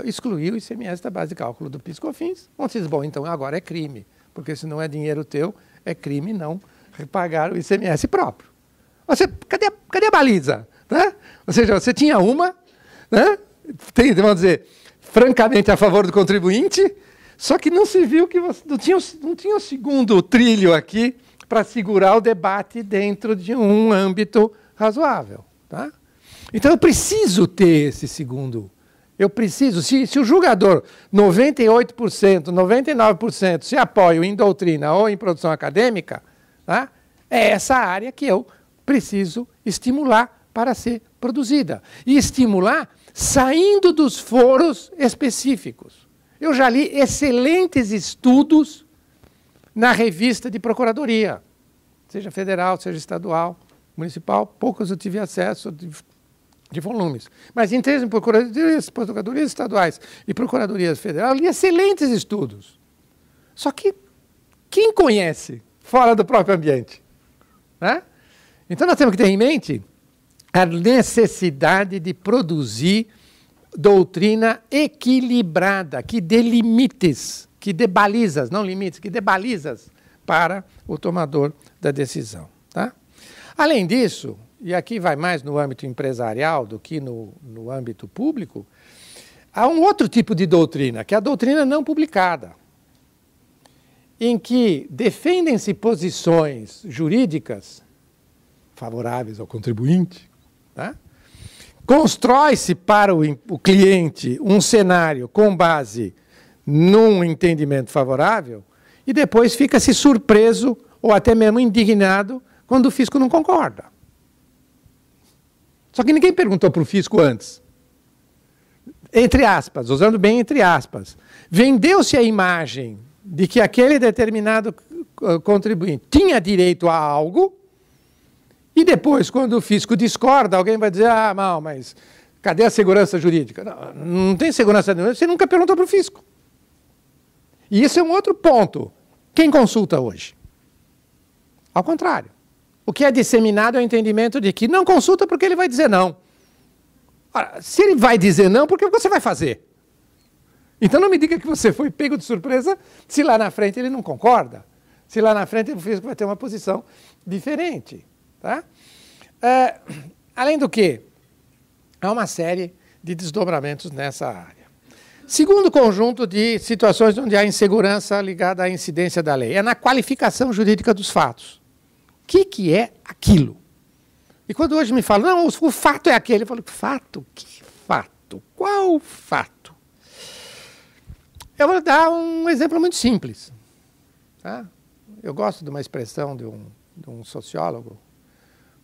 excluir o ICMS da base de cálculo do PIS/COFINS. Onde se diz, bom, então agora é crime, porque se não é dinheiro teu, é crime não repagar o ICMS próprio. Cadê a baliza? Né? Ou seja, você tinha uma, né? Vamos dizer, francamente a favor do contribuinte, só que não se viu que não tinha o segundo trilho aqui para segurar o debate dentro de um âmbito razoável. Tá? Então eu preciso ter esse segundo. Eu preciso, se o julgador 98%, 99% se apoiam em doutrina ou em produção acadêmica, tá? É essa área que eu preciso estimular para ser produzida. E estimular saindo dos foros específicos. Eu já li excelentes estudos na revista de procuradoria, seja federal, seja estadual, municipal, poucos eu tive acesso de volumes. Mas em termos de procuradorias estaduais e procuradorias federais, eu li excelentes estudos. Só que quem conhece fora do próprio ambiente? Né? Então nós temos que ter em mente a necessidade de produzir doutrina equilibrada, que dê limites, que dê balizas, não limites, que dê balizas para o tomador da decisão. Tá? Além disso, e aqui vai mais no âmbito empresarial do que no âmbito público, há um outro tipo de doutrina, que é a doutrina não publicada, em que defendem-se posições jurídicas favoráveis ao contribuinte, tá? Constrói-se para o cliente um cenário com base num entendimento favorável e depois fica-se surpreso ou até mesmo indignado quando o fisco não concorda. Só que ninguém perguntou para o fisco antes. Entre aspas, usando bem entre aspas, vendeu-se a imagem de que aquele determinado contribuinte tinha direito a algo. E depois, quando o fisco discorda, alguém vai dizer, mal, mas cadê a segurança jurídica? Não tem segurança jurídica, você nunca perguntou para o fisco. E isso é um outro ponto. Quem consulta hoje? Ao contrário. O que é disseminado é o entendimento de que não consulta porque ele vai dizer não. Ora, se ele vai dizer não, por que você vai fazer? Então não me diga que você foi pego de surpresa se lá na frente ele não concorda. Se lá na frente o físico vai ter uma posição diferente. Tá? Além do que, há uma série de desdobramentos nessa área. Segundo conjunto de situações onde há insegurança ligada à incidência da lei é na qualificação jurídica dos fatos. O que é aquilo? E quando hoje me falam, não, o fato é aquele, eu falo, fato? Que fato? Qual fato? Eu vou dar um exemplo muito simples. Tá? Eu gosto de uma expressão de um sociólogo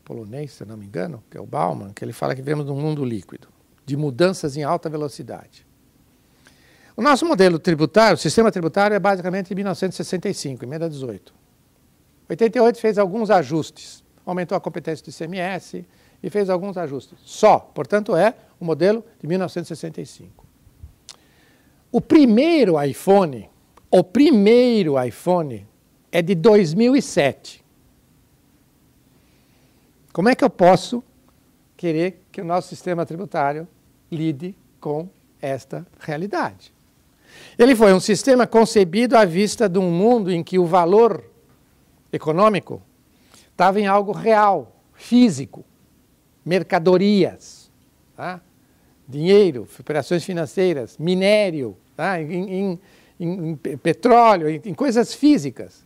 polonês, se não me engano, que é o Bauman, que ele fala que vivemos num mundo líquido, de mudanças em alta velocidade. O nosso modelo tributário, o sistema tributário é basicamente de 1965, emenda 18. 88 fez alguns ajustes, aumentou a competência do ICMS e fez alguns ajustes. Só, portanto, é o modelo de 1965. O primeiro iPhone é de 2007. Como é que eu posso querer que o nosso sistema tributário lide com esta realidade? Ele foi um sistema concebido à vista de um mundo em que o valor econômico estava em algo real, físico, mercadorias, tá? Dinheiro, operações financeiras, minério, tá? em petróleo, em coisas físicas.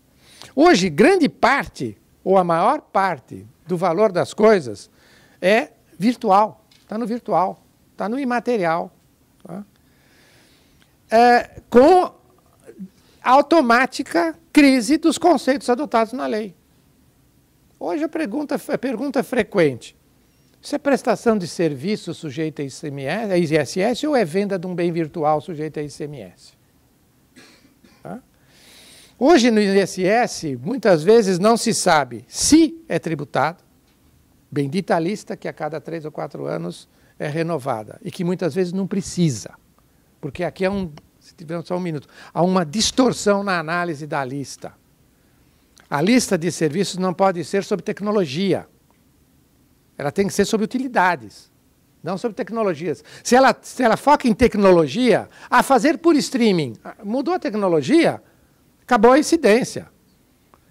Hoje, grande parte, ou a maior parte, do valor das coisas é virtual, está no virtual, está no imaterial. Tá? Com automática crise dos conceitos adotados na lei. Hoje a pergunta frequente, isso é prestação de serviço sujeita a ISS ou é venda de um bem virtual sujeito a ICMS? Tá? Hoje no ISS, muitas vezes não se sabe se é tributado, bendita a lista que a cada 3 ou 4 anos é renovada e que muitas vezes não precisa, porque aqui é se tivermos só um minuto, há uma distorção na análise da lista. A lista de serviços não pode ser sobre tecnologia. Ela tem que ser sobre utilidades, não sobre tecnologias. Se ela foca em tecnologia, a fazer por streaming, mudou a tecnologia, acabou a incidência.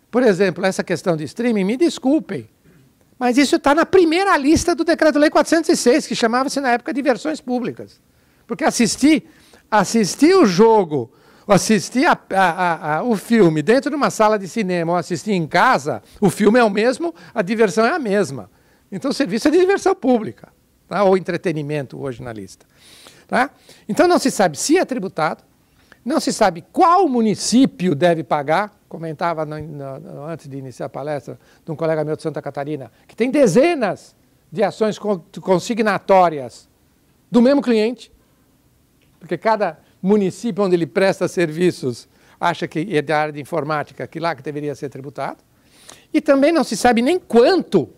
Por exemplo, essa questão de streaming, me desculpem, mas isso está na primeira lista do Decreto-Lei 406, que chamava-se na época de versões públicas. Porque assistir o jogo, assistir o filme dentro de uma sala de cinema ou assistir em casa, o filme é o mesmo, a diversão é a mesma. Então o serviço é de diversão pública, tá? Ou entretenimento hoje na lista. Tá? Então não se sabe se é tributado, não se sabe qual município deve pagar. Comentava antes de iniciar a palestra de um colega meu de Santa Catarina, que tem dezenas de ações consignatórias do mesmo cliente, porque cada município onde ele presta serviços acha que é da área de informática, que lá que deveria ser tributado. E também não se sabe nem quanto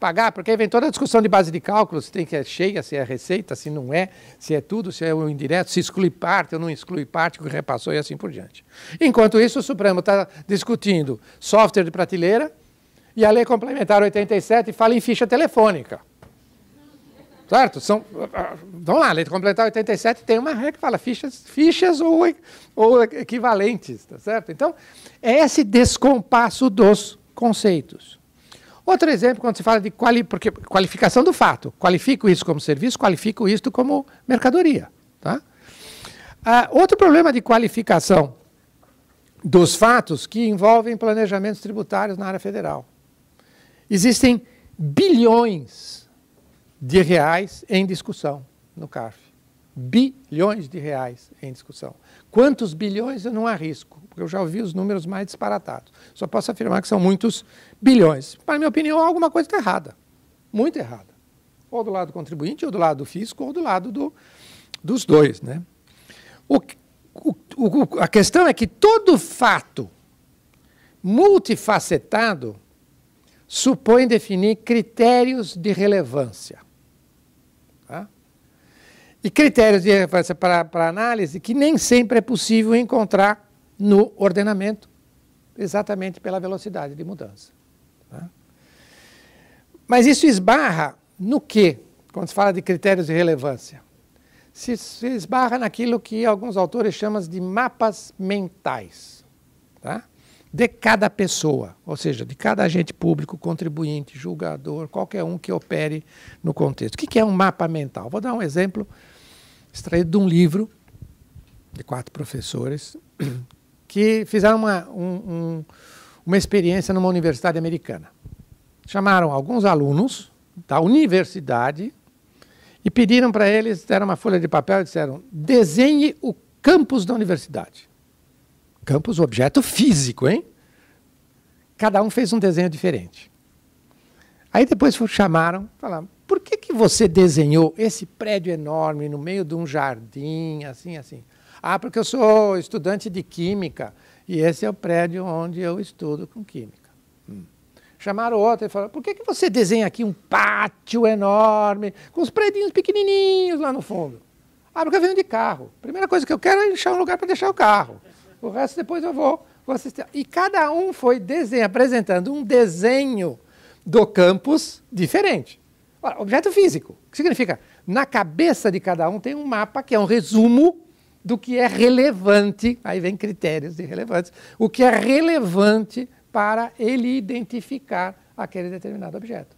pagar, porque aí vem toda a discussão de base de cálculo, se tem que é cheia, se é receita, se não é, se é tudo, se é o indireto, se exclui parte ou não exclui parte, que repassou e assim por diante. Enquanto isso, o Supremo está discutindo software de prateleira e a Lei Complementar 87 fala em ficha telefônica. Certo? Vamos lá, a Lei Complementar 87 tem uma regra que fala fichas ou equivalentes, tá certo? Então, é esse descompasso dos conceitos. Outro exemplo, quando se fala de qualificação do fato. Qualifico isso como serviço, qualifico isto como mercadoria. Tá? Outro problema de qualificação dos fatos que envolvem planejamentos tributários na área federal. Existem bilhões de reais em discussão no CARF. Bilhões de reais em discussão. Quantos bilhões eu não arrisco, porque eu já ouvi os números mais disparatados. Só posso afirmar que são muitos bilhões. Para minha opinião, alguma coisa está errada. Muito errada. Ou do lado do contribuinte, ou do lado do fisco, ou do lado dos dois. Né? A questão é que todo fato multifacetado supõe definir critérios de relevância. Tá? E critérios de relevância para análise que nem sempre é possível encontrar no ordenamento exatamente pela velocidade de mudança. Tá? Mas isso esbarra no quê? Quando se fala de critérios de relevância. Se esbarra naquilo que alguns autores chamam de mapas mentais, tá? De cada pessoa, ou seja, de cada agente público, contribuinte, julgador, qualquer um que opere no contexto. O que é um mapa mental? Vou dar um exemplo extraído de um livro de 4 professores que fizeram uma experiência numa universidade americana. Chamaram alguns alunos da universidade e pediram para eles, deram uma folha de papel e disseram: desenhe o campus da universidade. Campus, objeto físico, hein? Cada um fez um desenho diferente. Aí depois chamaram, falaram: por que você desenhou esse prédio enorme no meio de um jardim, assim, assim? Ah, porque eu sou estudante de química e esse é o prédio onde eu estudo com química. Chamaram outro e falaram: por que você desenha aqui um pátio enorme, com os predinhos pequenininhos lá no fundo? Ah, porque eu venho de carro. Primeira coisa que eu quero é achar um lugar para deixar o carro. O resto depois eu vou assistir. E cada um foi apresentando um desenho do campus diferente. Ora, objeto físico. O que significa? Na cabeça de cada um tem um mapa que é um resumo do que é relevante. Aí vem critérios de relevância. O que é relevante para ele identificar aquele determinado objeto.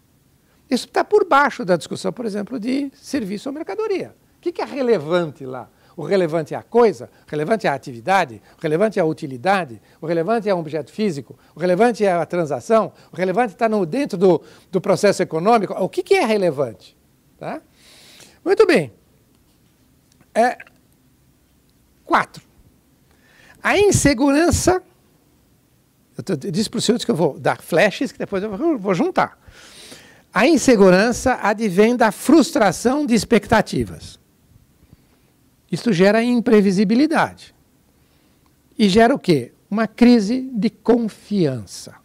Isso está por baixo da discussão, por exemplo, de serviço ou mercadoria. O que é relevante lá? O relevante é a coisa, o relevante é a atividade, o relevante é a utilidade, o relevante é um objeto físico, o relevante é a transação, o relevante está dentro do processo econômico. O que é relevante? Tá? Muito bem. 4. A insegurança. Eu disse para os senhores que eu vou dar flashes, que depois eu vou juntar. A insegurança advém da frustração de expectativas. Isso gera imprevisibilidade. E gera o quê? Uma crise de confiança.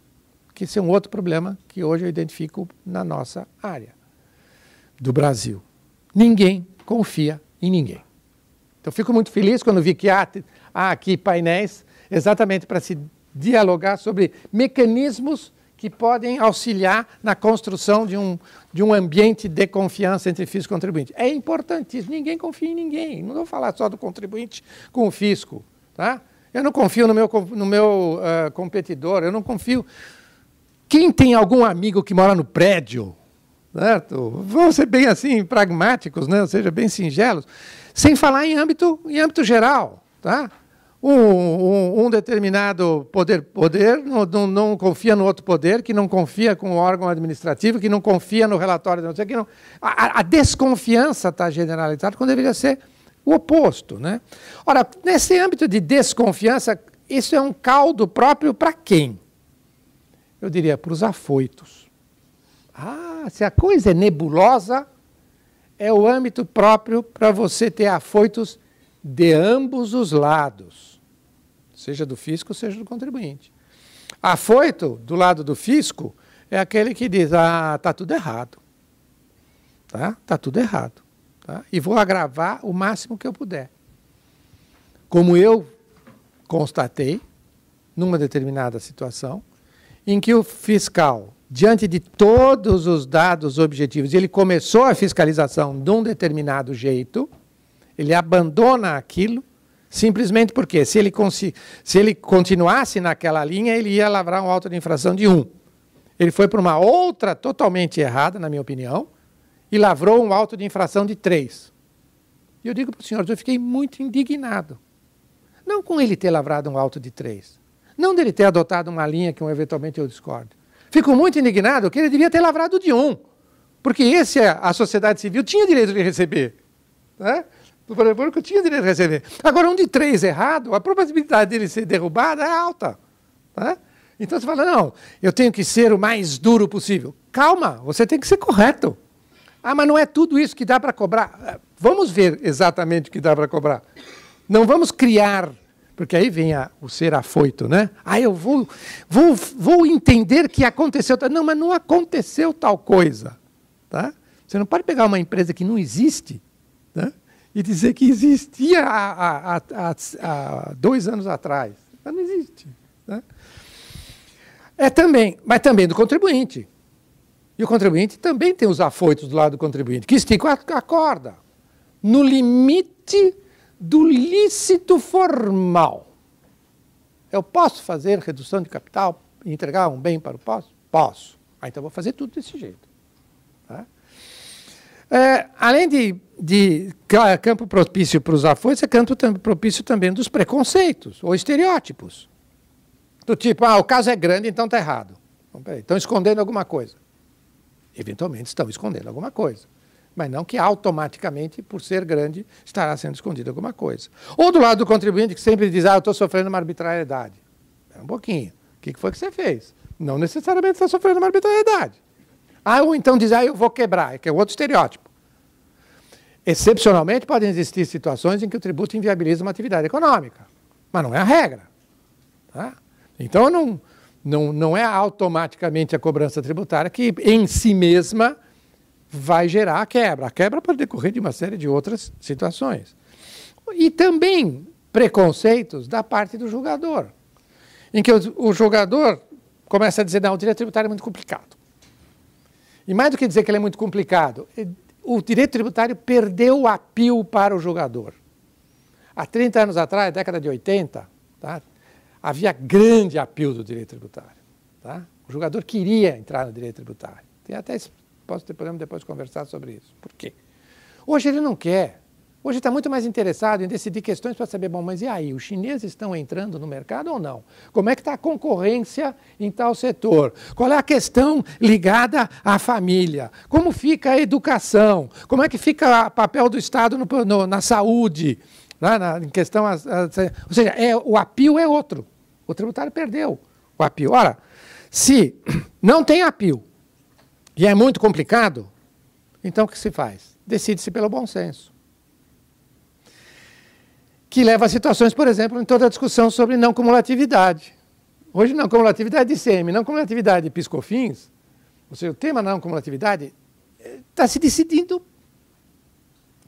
Que esse é um outro problema que hoje eu identifico na nossa área do Brasil. Ninguém confia em ninguém. Então, eu fico muito feliz quando vi que há aqui painéis exatamente para se dialogar sobre mecanismos que podem auxiliar na construção de um ambiente de confiança entre fisco e contribuinte. É importantíssimo. Ninguém confia em ninguém. Não vou falar só do contribuinte com o fisco. Tá? Eu não confio no meu competidor. Eu não confio. Quem tem algum amigo que mora no prédio, certo? Vamos ser bem assim, pragmáticos, né? Ou seja, bem singelos, sem falar em âmbito geral. Tá? Um determinado poder não confia no outro poder, que não confia com o órgão administrativo, que não confia no relatório, não sei o que não. A desconfiança está generalizada quando deveria ser o oposto, né? Ora, nesse âmbito de desconfiança, isso é um caldo próprio para quem? Eu diria para os afoitos. Se a coisa é nebulosa, é o âmbito próprio para você ter afoitos de ambos os lados, seja do fisco, seja do contribuinte. Afoito, do lado do fisco, é aquele que diz: está tudo errado. Está tudo errado. Tá? E vou agravar o máximo que eu puder. Como eu constatei, numa determinada situação, em que o fiscal, diante de todos os dados objetivos, ele começou a fiscalização de um determinado jeito, ele abandona aquilo, simplesmente porque se ele continuasse naquela linha, ele ia lavrar um auto de infração de 1. Ele foi para uma outra totalmente errada, na minha opinião, e lavrou um auto de infração de 3. E eu digo para os senhores, eu fiquei muito indignado. Não com ele ter lavrado um auto de 3. Não dele ter adotado uma linha que eventualmente eu discordo. Fico muito indignado que ele devia ter lavrado de 1. Porque a sociedade civil tinha direito de receber. Né? Porque eu tinha direito de receber. Agora, um de 3 errado, a probabilidade dele ser derrubado é alta. Tá? Então você fala: não, eu tenho que ser o mais duro possível. Calma, você tem que ser correto. Mas não é tudo isso que dá para cobrar. Vamos ver exatamente o que dá para cobrar. Não vamos criar, porque aí vem o ser afoito, né? Eu vou entender que aconteceu. Não, mas não aconteceu tal coisa. Tá? Você não pode pegar uma empresa que não existe, né, e dizer que existia há 2 anos atrás. Mas não existe. Né? Mas também do contribuinte. E o contribuinte também tem os afoitos do lado do contribuinte, que esticam a corda, no limite do lícito formal. Eu posso fazer redução de capital e entregar um bem para o posse? Posso. Então vou fazer tudo desse jeito. Tá? Além de campo propício para os afoitos, é campo propício também dos preconceitos ou estereótipos. Do tipo, o caso é grande, então está errado. Estão escondendo alguma coisa. Eventualmente estão escondendo alguma coisa. Mas não que automaticamente, por ser grande, estará sendo escondido alguma coisa. Ou do lado do contribuinte, que sempre diz, eu estou sofrendo uma arbitrariedade. Um pouquinho. O que foi que você fez? Não necessariamente está sofrendo uma arbitrariedade. Ou então diz, eu vou quebrar, que é outro estereótipo. Excepcionalmente, podem existir situações em que o tributo inviabiliza uma atividade econômica. Mas não é a regra. Tá? Então, não é automaticamente a cobrança tributária que, em si mesma, vai gerar a quebra. A quebra pode decorrer de uma série de outras situações. E também preconceitos da parte do julgador, em que o julgador começa a dizer, não, o direito tributário é muito complicado. E mais do que dizer que ele é muito complicado, o direito tributário perdeu o apelo para o julgador. Há 30 anos atrás, década de 80, tá, havia grande apelo do direito tributário. Tá? O julgador queria entrar no direito tributário. Podemos depois conversar sobre isso. Por quê? Hoje ele não quer. Hoje está muito mais interessado em decidir questões para saber, mas e aí, os chineses estão entrando no mercado ou não? Como é que está a concorrência em tal setor? Qual é a questão ligada à família? Como fica a educação? Como é que fica o papel do Estado na saúde? Em questão... ou seja, o apelo é outro. O tributário perdeu o apelo. Ora, se não tem apelo e é muito complicado, então o que se faz? Decide-se pelo bom senso. Que leva a situações, por exemplo, em toda a discussão sobre não cumulatividade. Hoje, não cumulatividade de ICM, não cumulatividade de PIS/COFINS, ou seja, o tema não cumulatividade está se decidindo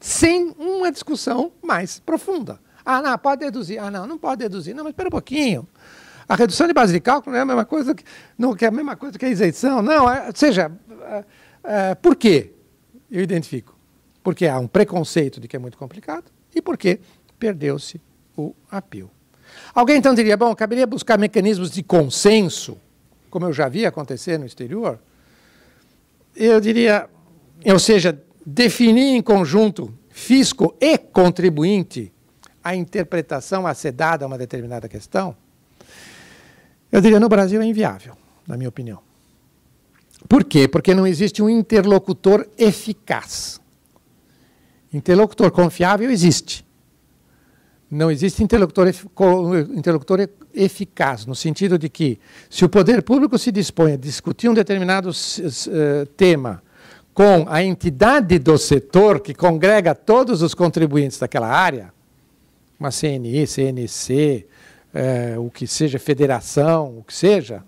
sem uma discussão mais profunda. Não, pode deduzir. Não pode deduzir. Não, mas espera um pouquinho. A redução de base de cálculo não é a mesma coisa que a mesma coisa que a isenção. Não, ou seja, por quê? Eu identifico. Porque há um preconceito de que é muito complicado e porque perdeu-se o apelo. Alguém então diria, caberia buscar mecanismos de consenso, como eu já vi acontecer no exterior? Eu diria, ou seja, definir em conjunto fisco e contribuinte a interpretação a ser dada a uma determinada questão. Eu diria, no Brasil é inviável, na minha opinião. Por quê? Porque não existe um interlocutor eficaz. Interlocutor confiável existe. Não existe interlocutor eficaz, no sentido de que, se o poder público se dispõe a discutir um determinado tema com a entidade do setor que congrega todos os contribuintes daquela área, uma CNI, CNC, o que seja, federação, o que seja,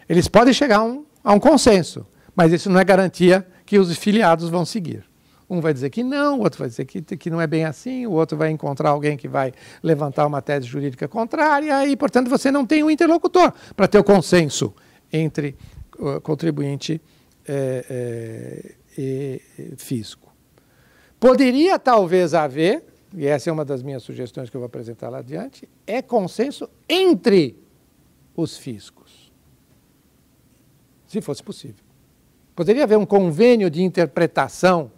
eles podem chegar a um consenso, mas isso não é garantia que os filiados vão seguir. Um vai dizer que não, o outro vai dizer que não é bem assim, o outro vai encontrar alguém que vai levantar uma tese jurídica contrária e, portanto, você não tem um interlocutor para ter o consenso entre contribuinte e fisco. Poderia talvez haver, e essa é uma das minhas sugestões que eu vou apresentar lá adiante, é consenso entre os fiscos, se fosse possível. Poderia haver um convênio de interpretação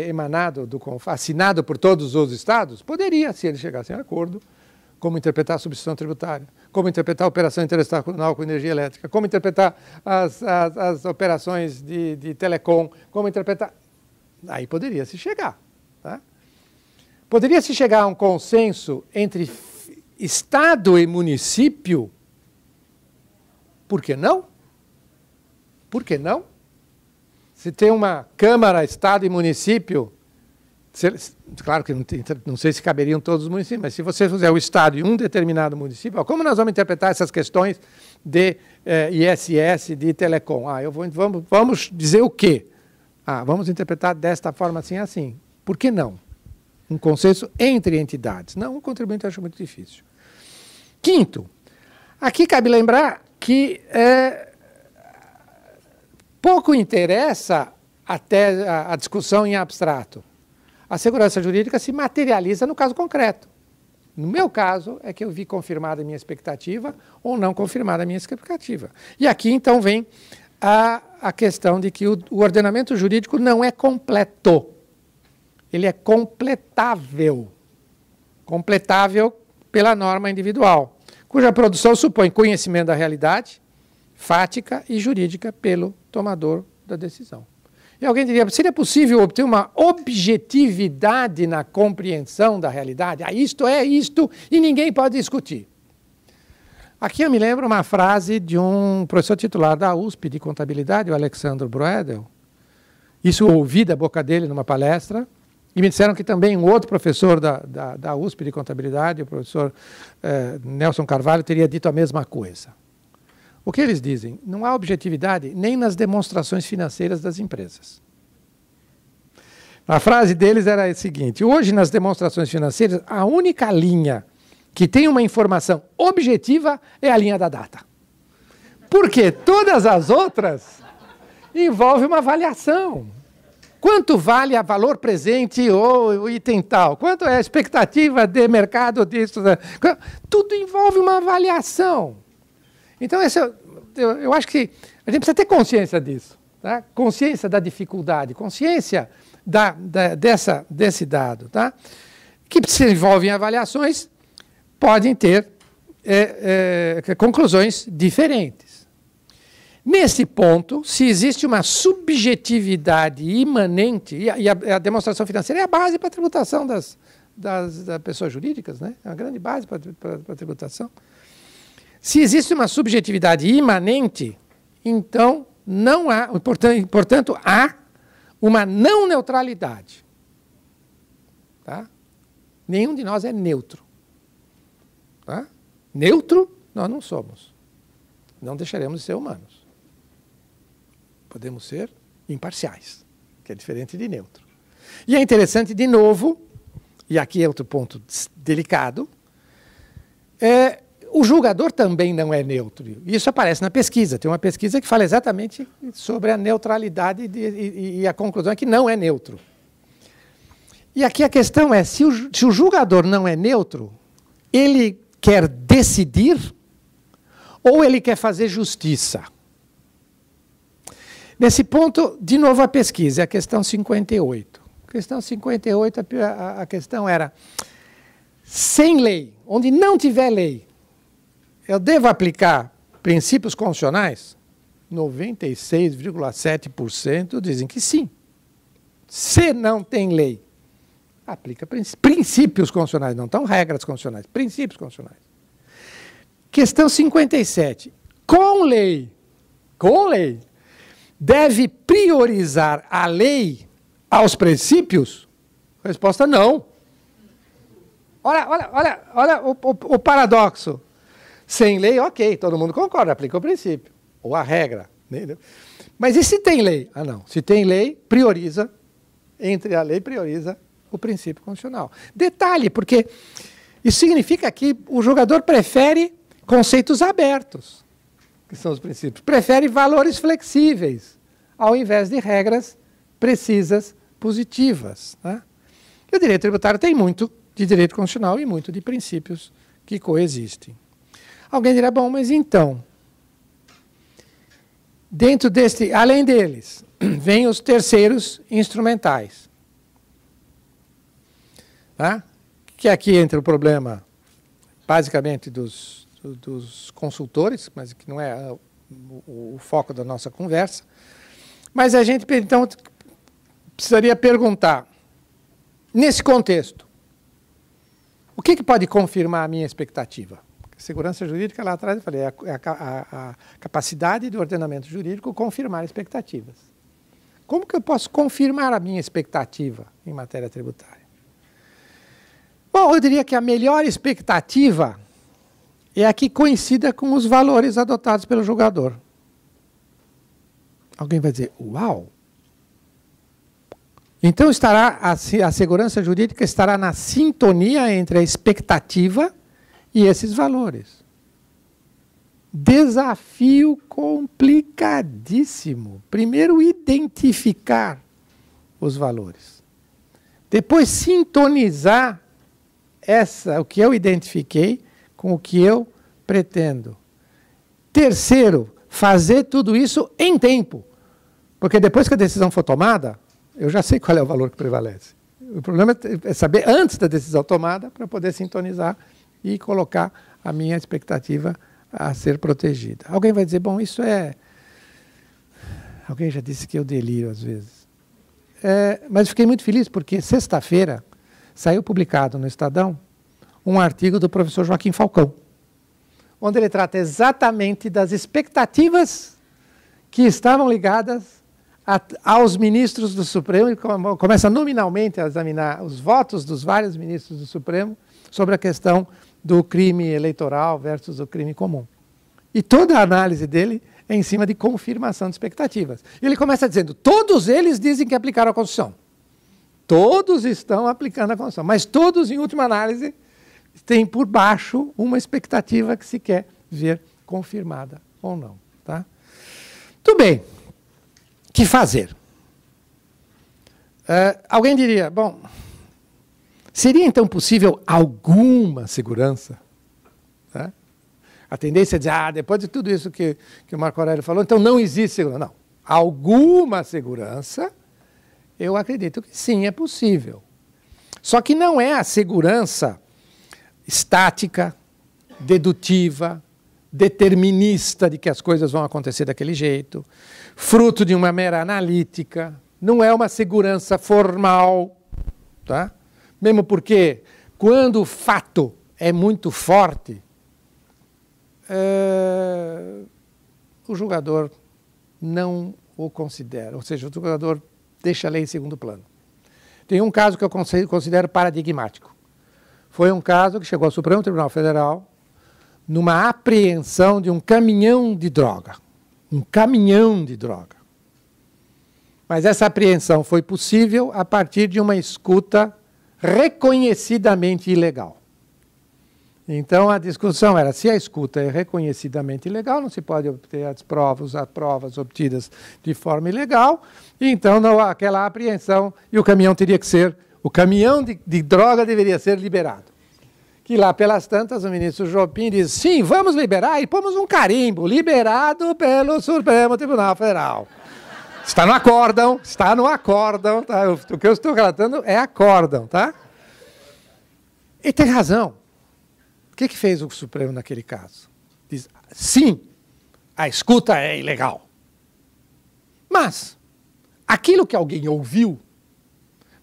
emanado assinado por todos os estados? Poderia, se eles chegassem a acordo, como interpretar a substituição tributária, como interpretar a operação interestadual com energia elétrica, como interpretar as operações de telecom, como interpretar... Aí poderia se chegar. Tá? Poderia se chegar a um consenso entre Estado e município? Por que não? Por que não? Se tem uma Câmara, Estado e município, claro que não sei se caberiam todos os municípios, mas se você fizer o Estado e um determinado município, como nós vamos interpretar essas questões de ISS, de telecom? Vamos dizer o quê? Vamos interpretar desta forma assim, assim. Por que não? Um consenso entre entidades. Não, um contribuinte eu acho muito difícil. Quinto, Aqui cabe lembrar que pouco interessa até a discussão em abstrato. A segurança jurídica se materializa no caso concreto. No meu caso, é que eu vi confirmada a minha expectativa ou não confirmada a minha expectativa. E aqui, então, vem a questão de que o ordenamento jurídico não é completo. Ele é completável. Completável pela norma individual, cuja produção supõe conhecimento da realidade fática e jurídica pelo tomador da decisão. E alguém diria, seria possível obter uma objetividade na compreensão da realidade? Isto é isto e ninguém pode discutir. Aqui eu me lembro uma frase de um professor titular da USP de contabilidade, o Alexandre Broedel. Isso eu ouvi da boca dele numa palestra. E me disseram que também um outro professor da USP de contabilidade, o professor Nelson Carvalho, teria dito a mesma coisa. O que eles dizem? Não há objetividade nem nas demonstrações financeiras das empresas. A frase deles era a seguinte: hoje nas demonstrações financeiras, a única linha que tem uma informação objetiva é a linha da data. Porque todas as outras envolvem uma avaliação. Quanto vale a valor presente ou o item tal? Quanto é a expectativa de mercado disso? Tudo envolve uma avaliação. Então, eu acho que a gente precisa ter consciência disso. Tá? Consciência da dificuldade, consciência desse dado. Tá? Que se envolvem avaliações, podem ter conclusões diferentes. Nesse ponto, se existe uma subjetividade imanente, e a demonstração financeira é a base para a tributação das pessoas jurídicas, né? É uma grande base para a tributação. Se existe uma subjetividade imanente, então não há, portanto, há uma não neutralidade. Tá? Nenhum de nós é neutro. Tá? Neutro nós não somos. Não deixaremos de ser humanos. Podemos ser imparciais, que é diferente de neutro. E é interessante, de novo, e aqui é outro ponto delicado, o julgador também não é neutro. Isso aparece na pesquisa. Tem uma pesquisa que fala exatamente sobre a neutralidade e a conclusão é que não é neutro. E aqui a questão é, se o julgador não é neutro, ele quer decidir ou ele quer fazer justiça? Nesse ponto, de novo a pesquisa, é a questão 58. Questão 58, a questão era, sem lei, onde não tiver lei, eu devo aplicar princípios constitucionais? 96,7% dizem que sim. Se não tem lei, aplica princípios constitucionais, não estão regras constitucionais, princípios constitucionais. Questão 57. Com lei, deve priorizar a lei aos princípios? Resposta: não. Olha o paradoxo. Sem lei, ok, todo mundo concorda, aplica o princípio, ou a regra. Mas e se tem lei? Ah, não. Se tem lei, prioriza, entre a lei, prioriza o princípio constitucional. Detalhe, porque isso significa que o julgador prefere conceitos abertos, que são os princípios. Prefere valores flexíveis, ao invés de regras precisas, positivas. Né? E o direito tributário tem muito de direito constitucional e muito de princípios que coexistem. Alguém dirá, bom, mas então, dentro deste, além deles, vêm os terceiros instrumentais. Tá? Que aqui entra o problema, basicamente, dos consultores, mas que não é o foco da nossa conversa. Mas a gente, então, precisaria perguntar, nesse contexto, o que pode confirmar a minha expectativa? Segurança jurídica, lá atrás eu falei, é a capacidade do ordenamento jurídico confirmar expectativas. Como que eu posso confirmar a minha expectativa em matéria tributária? Bom, eu diria que a melhor expectativa é a que coincida com os valores adotados pelo julgador. Alguém vai dizer, uau! Então a segurança jurídica estará na sintonia entre a expectativa e esses valores. Desafio complicadíssimo. Primeiro, identificar os valores. Depois, sintonizar o que eu identifiquei com o que eu pretendo. Terceiro, fazer tudo isso em tempo. Porque depois que a decisão for tomada, eu já sei qual é o valor que prevalece. O problema é saber antes da decisão tomada para poder sintonizar e colocar a minha expectativa a ser protegida. Alguém vai dizer, bom, isso é... Alguém já disse que eu deliro às vezes. Mas fiquei muito feliz porque sexta-feira saiu publicado no Estadão um artigo do professor Joaquim Falcão, onde ele trata exatamente das expectativas que estavam ligadas aos ministros do Supremo, e começa nominalmente a examinar os votos dos vários ministros do Supremo sobre a questão do crime eleitoral versus o crime comum. E toda a análise dele é em cima de confirmação de expectativas. Ele começa dizendo, todos eles dizem que aplicaram a Constituição. Todos estão aplicando a Constituição, mas todos, em última análise, têm por baixo uma expectativa que se quer ver confirmada ou não. Tá? Tudo bem. O que fazer? Alguém diria, bom, seria então possível alguma segurança? Tá? A tendência é dizer, depois de tudo isso que o Marco Aurélio falou, então não existe segurança. Não. Alguma segurança, eu acredito que sim, é possível. Só que não é a segurança estática, dedutiva, determinista de que as coisas vão acontecer daquele jeito, fruto de uma mera analítica, não é uma segurança formal, tá? Mesmo porque quando o fato é muito forte, o julgador não o considera, ou seja, o julgador deixa a lei em segundo plano. Tem um caso que eu considero paradigmático. Foi um caso que chegou ao Supremo Tribunal Federal numa apreensão de um caminhão de droga. Um caminhão de droga. Mas essa apreensão foi possível a partir de uma escuta reconhecidamente ilegal. Então a discussão era, se a escuta é reconhecidamente ilegal, não se pode obter as provas obtidas de forma ilegal, então não, aquela apreensão e o caminhão teria que ser, o caminhão de droga deveria ser liberado. Que lá pelas tantas o ministro Jobim diz, sim, vamos liberar, e pomos um carimbo, liberado pelo Supremo Tribunal Federal. Está no acórdão, tá? O que eu estou relatando é acórdão, tá? E tem razão. O que fez o Supremo naquele caso? Diz, sim, a escuta é ilegal. Mas, aquilo que alguém ouviu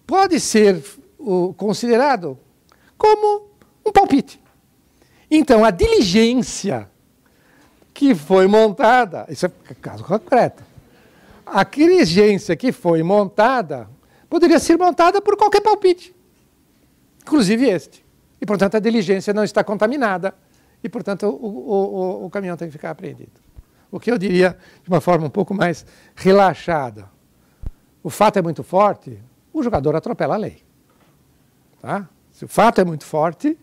pode ser considerado como um palpite. Então, a diligência que foi montada, isso é caso concreto, a diligência que foi montada poderia ser montada por qualquer palpite, inclusive este. E, portanto, a diligência não está contaminada e, portanto, o caminhão tem que ficar apreendido. O que eu diria de uma forma um pouco mais relaxada. O fato é muito forte, o julgador atropela a lei. Tá? Se o fato é muito forte,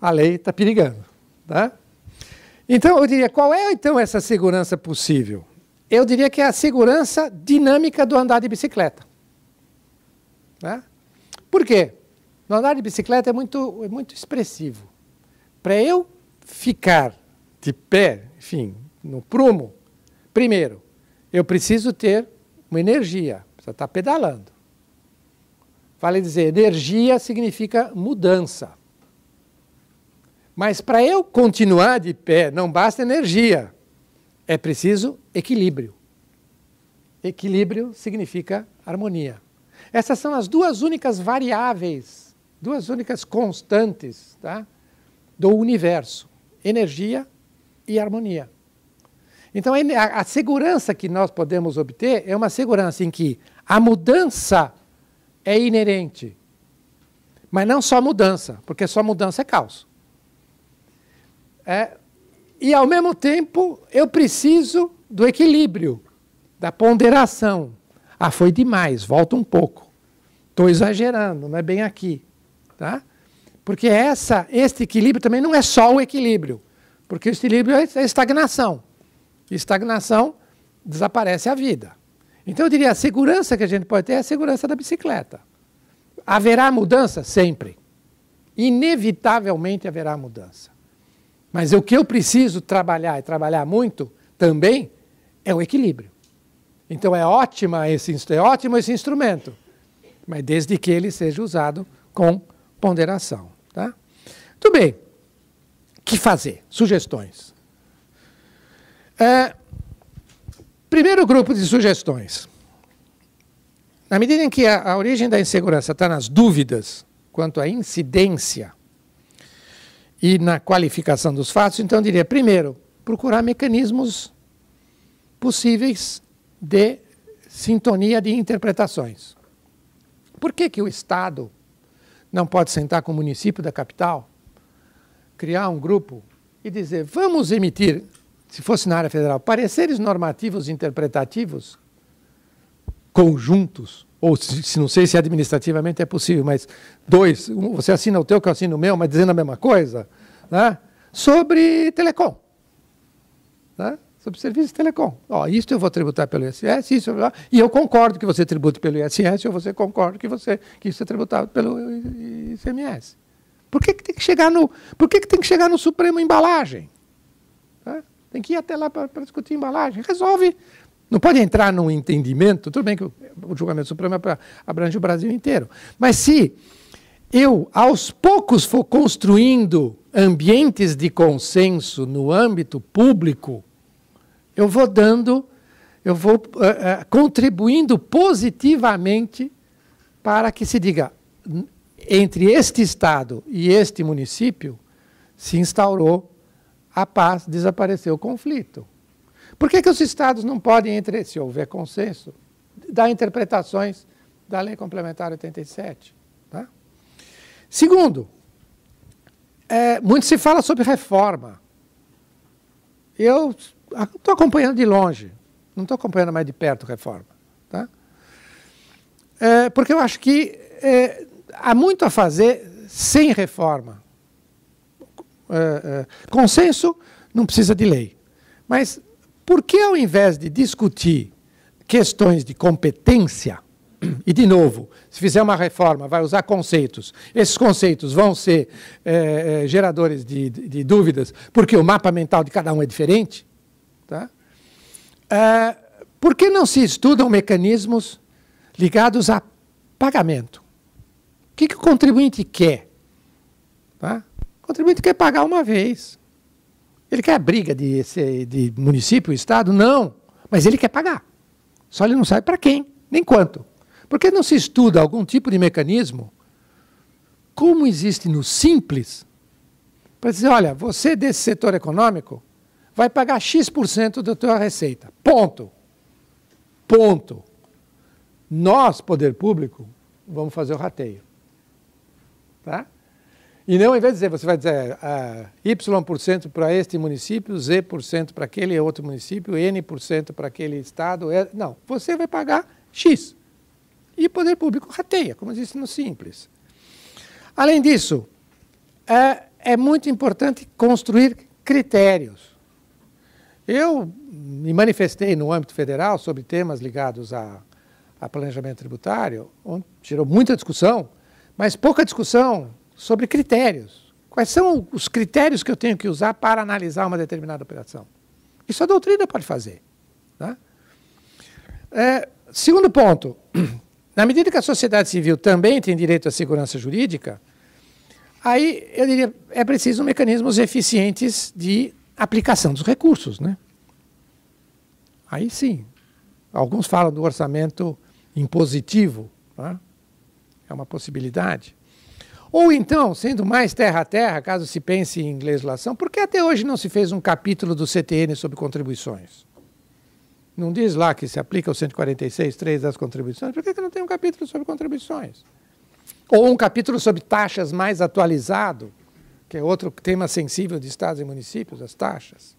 a lei está perigando. Tá? Então, eu diria, qual é, então, essa segurança possível? Eu diria que é a segurança dinâmica do andar de bicicleta. Tá? Por quê? No andar de bicicleta é muito expressivo. Para eu ficar de pé, enfim, no prumo, primeiro, eu preciso ter uma energia, precisa estar pedalando. Vale dizer, energia significa mudança. Mas para eu continuar de pé, não basta energia, é preciso equilíbrio. Equilíbrio significa harmonia. Essas são as duas únicas variáveis, duas únicas constantes, tá, do universo, energia e harmonia. Então, a segurança que nós podemos obter é uma segurança em que a mudança é inerente, mas não só mudança, porque só mudança é caos. E, ao mesmo tempo, eu preciso do equilíbrio, da ponderação. Foi demais, volta um pouco. Estou exagerando, não é bem aqui. Tá? Porque este equilíbrio também não é só o equilíbrio, Porque o equilíbrio é estagnação. E estagnação desaparece a vida. Então eu diria, a segurança que a gente pode ter é a segurança da bicicleta. Haverá mudança? Sempre. Inevitavelmente haverá mudança. Mas o que eu preciso trabalhar, e trabalhar muito também, é o equilíbrio. Então é ótimo esse instrumento, mas desde que ele seja usado com ponderação. Tá? Muito bem. O que fazer? Sugestões. Primeiro grupo de sugestões. Na medida em que a origem da insegurança está nas dúvidas quanto à incidência e na qualificação dos fatos, então eu diria, primeiro, procurar mecanismos possíveis de sintonia de interpretações. Por que o Estado não pode sentar com o município da capital, criar um grupo e dizer, vamos emitir, se fosse na área federal, pareceres normativos interpretativos conjuntos, ou se não sei se administrativamente é possível, mas dois, você assina o teu, que eu assino o meu, mas dizendo a mesma coisa, né? Sobre telecom, né? Sobre serviços de telecom. Ó, isso eu vou tributar pelo ISS, isso e eu concordo que você tribute pelo ISS, ou você concorda que isso é tributado pelo ICMS. Por que tem que chegar no Supremo embalagem? Né? Tem que ir até lá para discutir embalagem. Resolve. Não pode entrar num entendimento, tudo bem que o julgamento supremo abrange o Brasil inteiro, mas se eu, aos poucos, for construindo ambientes de consenso no âmbito público, eu vou contribuindo positivamente para que se diga, entre este Estado e este município, se instaurou a paz, desapareceu o conflito. Por que os Estados não podem, se houver consenso, dar interpretações da Lei Complementar 87? Tá? Segundo, muito se fala sobre reforma. Eu estou acompanhando de longe, não estou acompanhando mais de perto reforma. Tá? Porque eu acho que há muito a fazer sem reforma. Consenso não precisa de lei, mas por que, ao invés de discutir questões de competência, e, de novo, se fizer uma reforma, vai usar conceitos, esses conceitos vão ser geradores de dúvidas, porque o mapa mental de cada um é diferente, tá? Por que não se estudam mecanismos ligados a pagamento? O que o contribuinte quer? Tá? O contribuinte quer pagar uma vez. Ele quer a briga de município, Estado? Não, mas ele quer pagar. Só ele não sabe para quem, nem quanto. Por que não se estuda algum tipo de mecanismo, como existe no Simples, para dizer, olha, você desse setor econômico vai pagar X% da tua receita. Ponto. Ponto. Nós, poder público, vamos fazer o rateio. Tá? E não, ao invés de dizer, você vai dizer Y% para este município, Z% para aquele outro município, N% para aquele estado. Não, você vai pagar X. E o poder público rateia, como disse no Simples. Além disso, é muito importante construir critérios. Eu me manifestei no âmbito federal sobre temas ligados a planejamento tributário, onde gerou muita discussão, mas pouca discussão sobre critérios. Quais são os critérios que eu tenho que usar para analisar uma determinada operação? Isso a doutrina pode fazer. Tá? Segundo ponto, na medida que a sociedade civil também tem direito à segurança jurídica, aí eu diria é preciso mecanismos eficientes de aplicação dos recursos. Né? Aí sim, alguns falam do orçamento impositivo, tá? É uma possibilidade. Ou então, sendo mais terra a terra, caso se pense em legislação, por que até hoje não se fez um capítulo do CTN sobre contribuições? Não diz lá que se aplica o 146.3 das contribuições? Por que não tem um capítulo sobre contribuições? Ou um capítulo sobre taxas mais atualizado, que é outro tema sensível de estados e municípios, as taxas.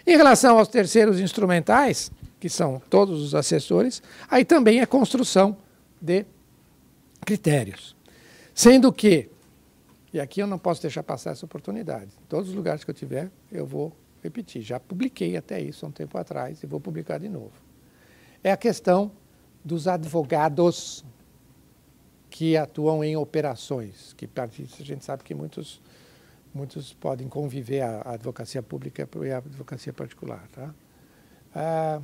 Em relação aos terceiros instrumentais, que são todos os assessores, aí também é construção de critérios. Sendo que E aqui eu não posso deixar passar essa oportunidade. Em todos os lugares que eu tiver, eu vou repetir. Já publiquei até isso há um tempo atrás e vou publicar de novo. É a questão dos advogados que atuam em operações, que a gente sabe que muitos podem conviver a advocacia pública e a advocacia particular. Tá?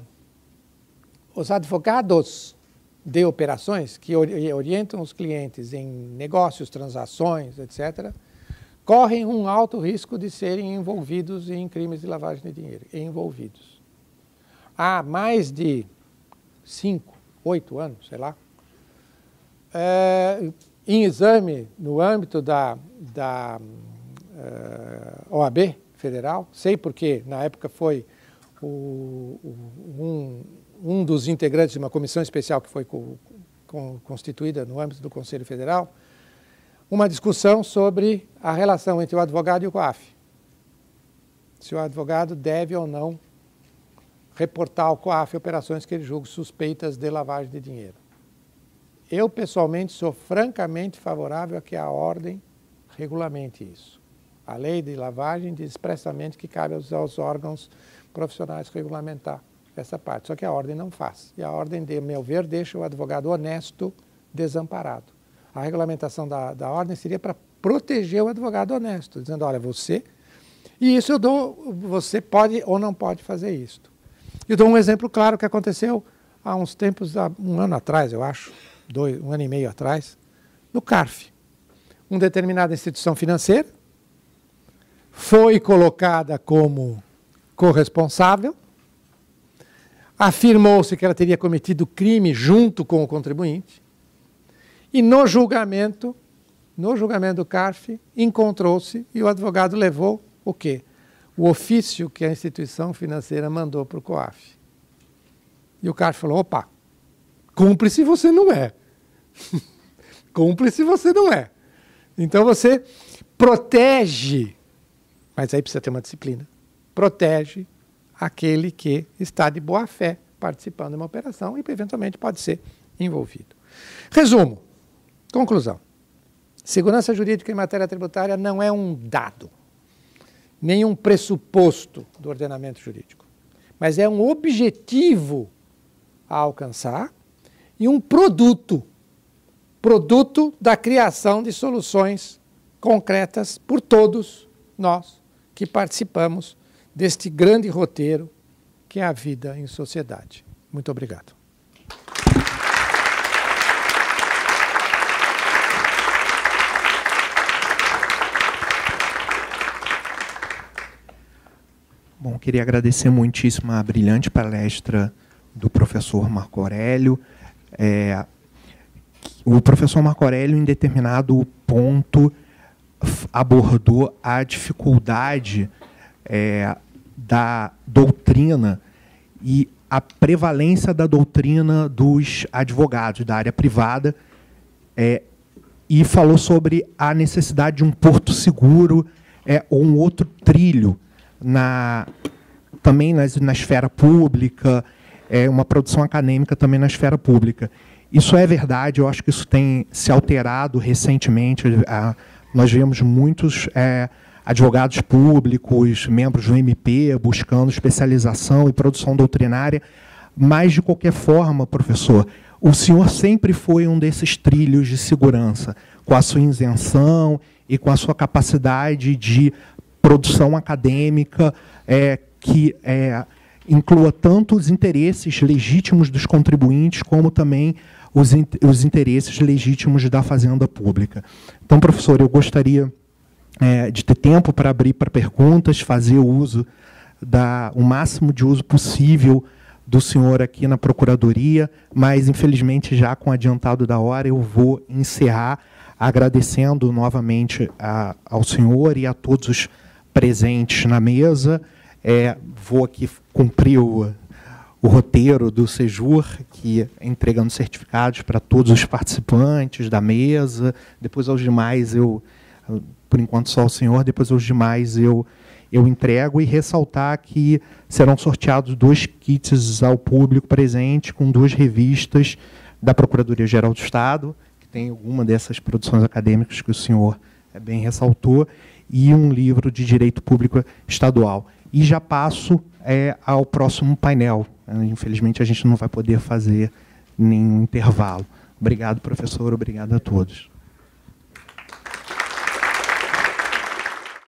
Os advogados de operações, que orientam os clientes em negócios, transações, etc., correm um alto risco de serem envolvidos em crimes de lavagem de dinheiro. Envolvidos. Há mais de 5, 8 anos, sei lá, em exame no âmbito da OAB Federal, sei porque na época foi um dos integrantes de uma comissão especial que foi constituída no âmbito do Conselho Federal, uma discussão sobre a relação entre o advogado e o COAF. Se o advogado deve ou não reportar ao COAF operações que ele julga suspeitas de lavagem de dinheiro. Eu, pessoalmente, sou francamente favorável a que a ordem regulamente isso. A lei de lavagem diz expressamente que cabe aos órgãos profissionais regulamentar essa parte, só que a ordem não faz. E a ordem, de meu ver, deixa o advogado honesto desamparado. A regulamentação da ordem seria para proteger o advogado honesto, dizendo, olha, você pode ou não pode fazer isto. Eu dou um exemplo claro que aconteceu há uns tempos, há um ano atrás, eu acho, 1 ano e meio atrás, no CARF. Uma determinada instituição financeira foi colocada como corresponsável, afirmou-se que ela teria cometido crime junto com o contribuinte, e no julgamento do CARF, encontrou-se e o advogado levou o quê? O ofício que a instituição financeira mandou para o COAF. E o CARF falou, opa, cúmplice você não é. Cúmplice você não é. Então você protege, mas aí precisa ter uma disciplina, protege aquele que está de boa fé participando de uma operação e eventualmente pode ser envolvido. Resumo, conclusão. Segurança jurídica em matéria tributária não é um dado, nem um pressuposto do ordenamento jurídico, mas é um objetivo a alcançar e um produto da criação de soluções concretas por todos nós que participamos deste grande roteiro que é a vida em sociedade. Muito obrigado. Bom, queria agradecer muitíssimo a brilhante palestra do professor Marco Aurélio. O professor Marco Aurélio, em determinado ponto, abordou a dificuldade da doutrina e a prevalência da doutrina dos advogados da área privada e falou sobre a necessidade de um porto seguro ou um outro trilho também na esfera pública, uma produção acadêmica também na esfera pública. Isso é verdade, eu acho que isso tem se alterado recentemente. Nós vemos muitos advogados públicos, membros do MP, buscando especialização e produção doutrinária, mas, de qualquer forma, professor, o senhor sempre foi um desses trilhos de segurança, com a sua isenção e com a sua capacidade de produção acadêmica que inclua tanto os interesses legítimos dos contribuintes, como também os interesses legítimos da fazenda pública. Então, professor, eu gostaria de ter tempo para abrir para perguntas, fazer o máximo de uso possível do senhor aqui na Procuradoria, mas, infelizmente, já com o adiantado da hora, eu vou encerrar agradecendo novamente ao senhor e a todos os presentes na mesa. Vou aqui cumprir o roteiro do Sejur, que entregando certificados para todos os participantes da mesa, depois aos demais por enquanto só o senhor, depois aos demais eu entrego, e ressaltar que serão sorteados 2 kits ao público presente com 2 revistas da Procuradoria-Geral do Estado, que tem alguma dessas produções acadêmicas que o senhor bem ressaltou, e um livro de direito público estadual. E já passo ao próximo painel. Infelizmente, a gente não vai poder fazer nenhum intervalo. Obrigado, professor. Obrigado a todos.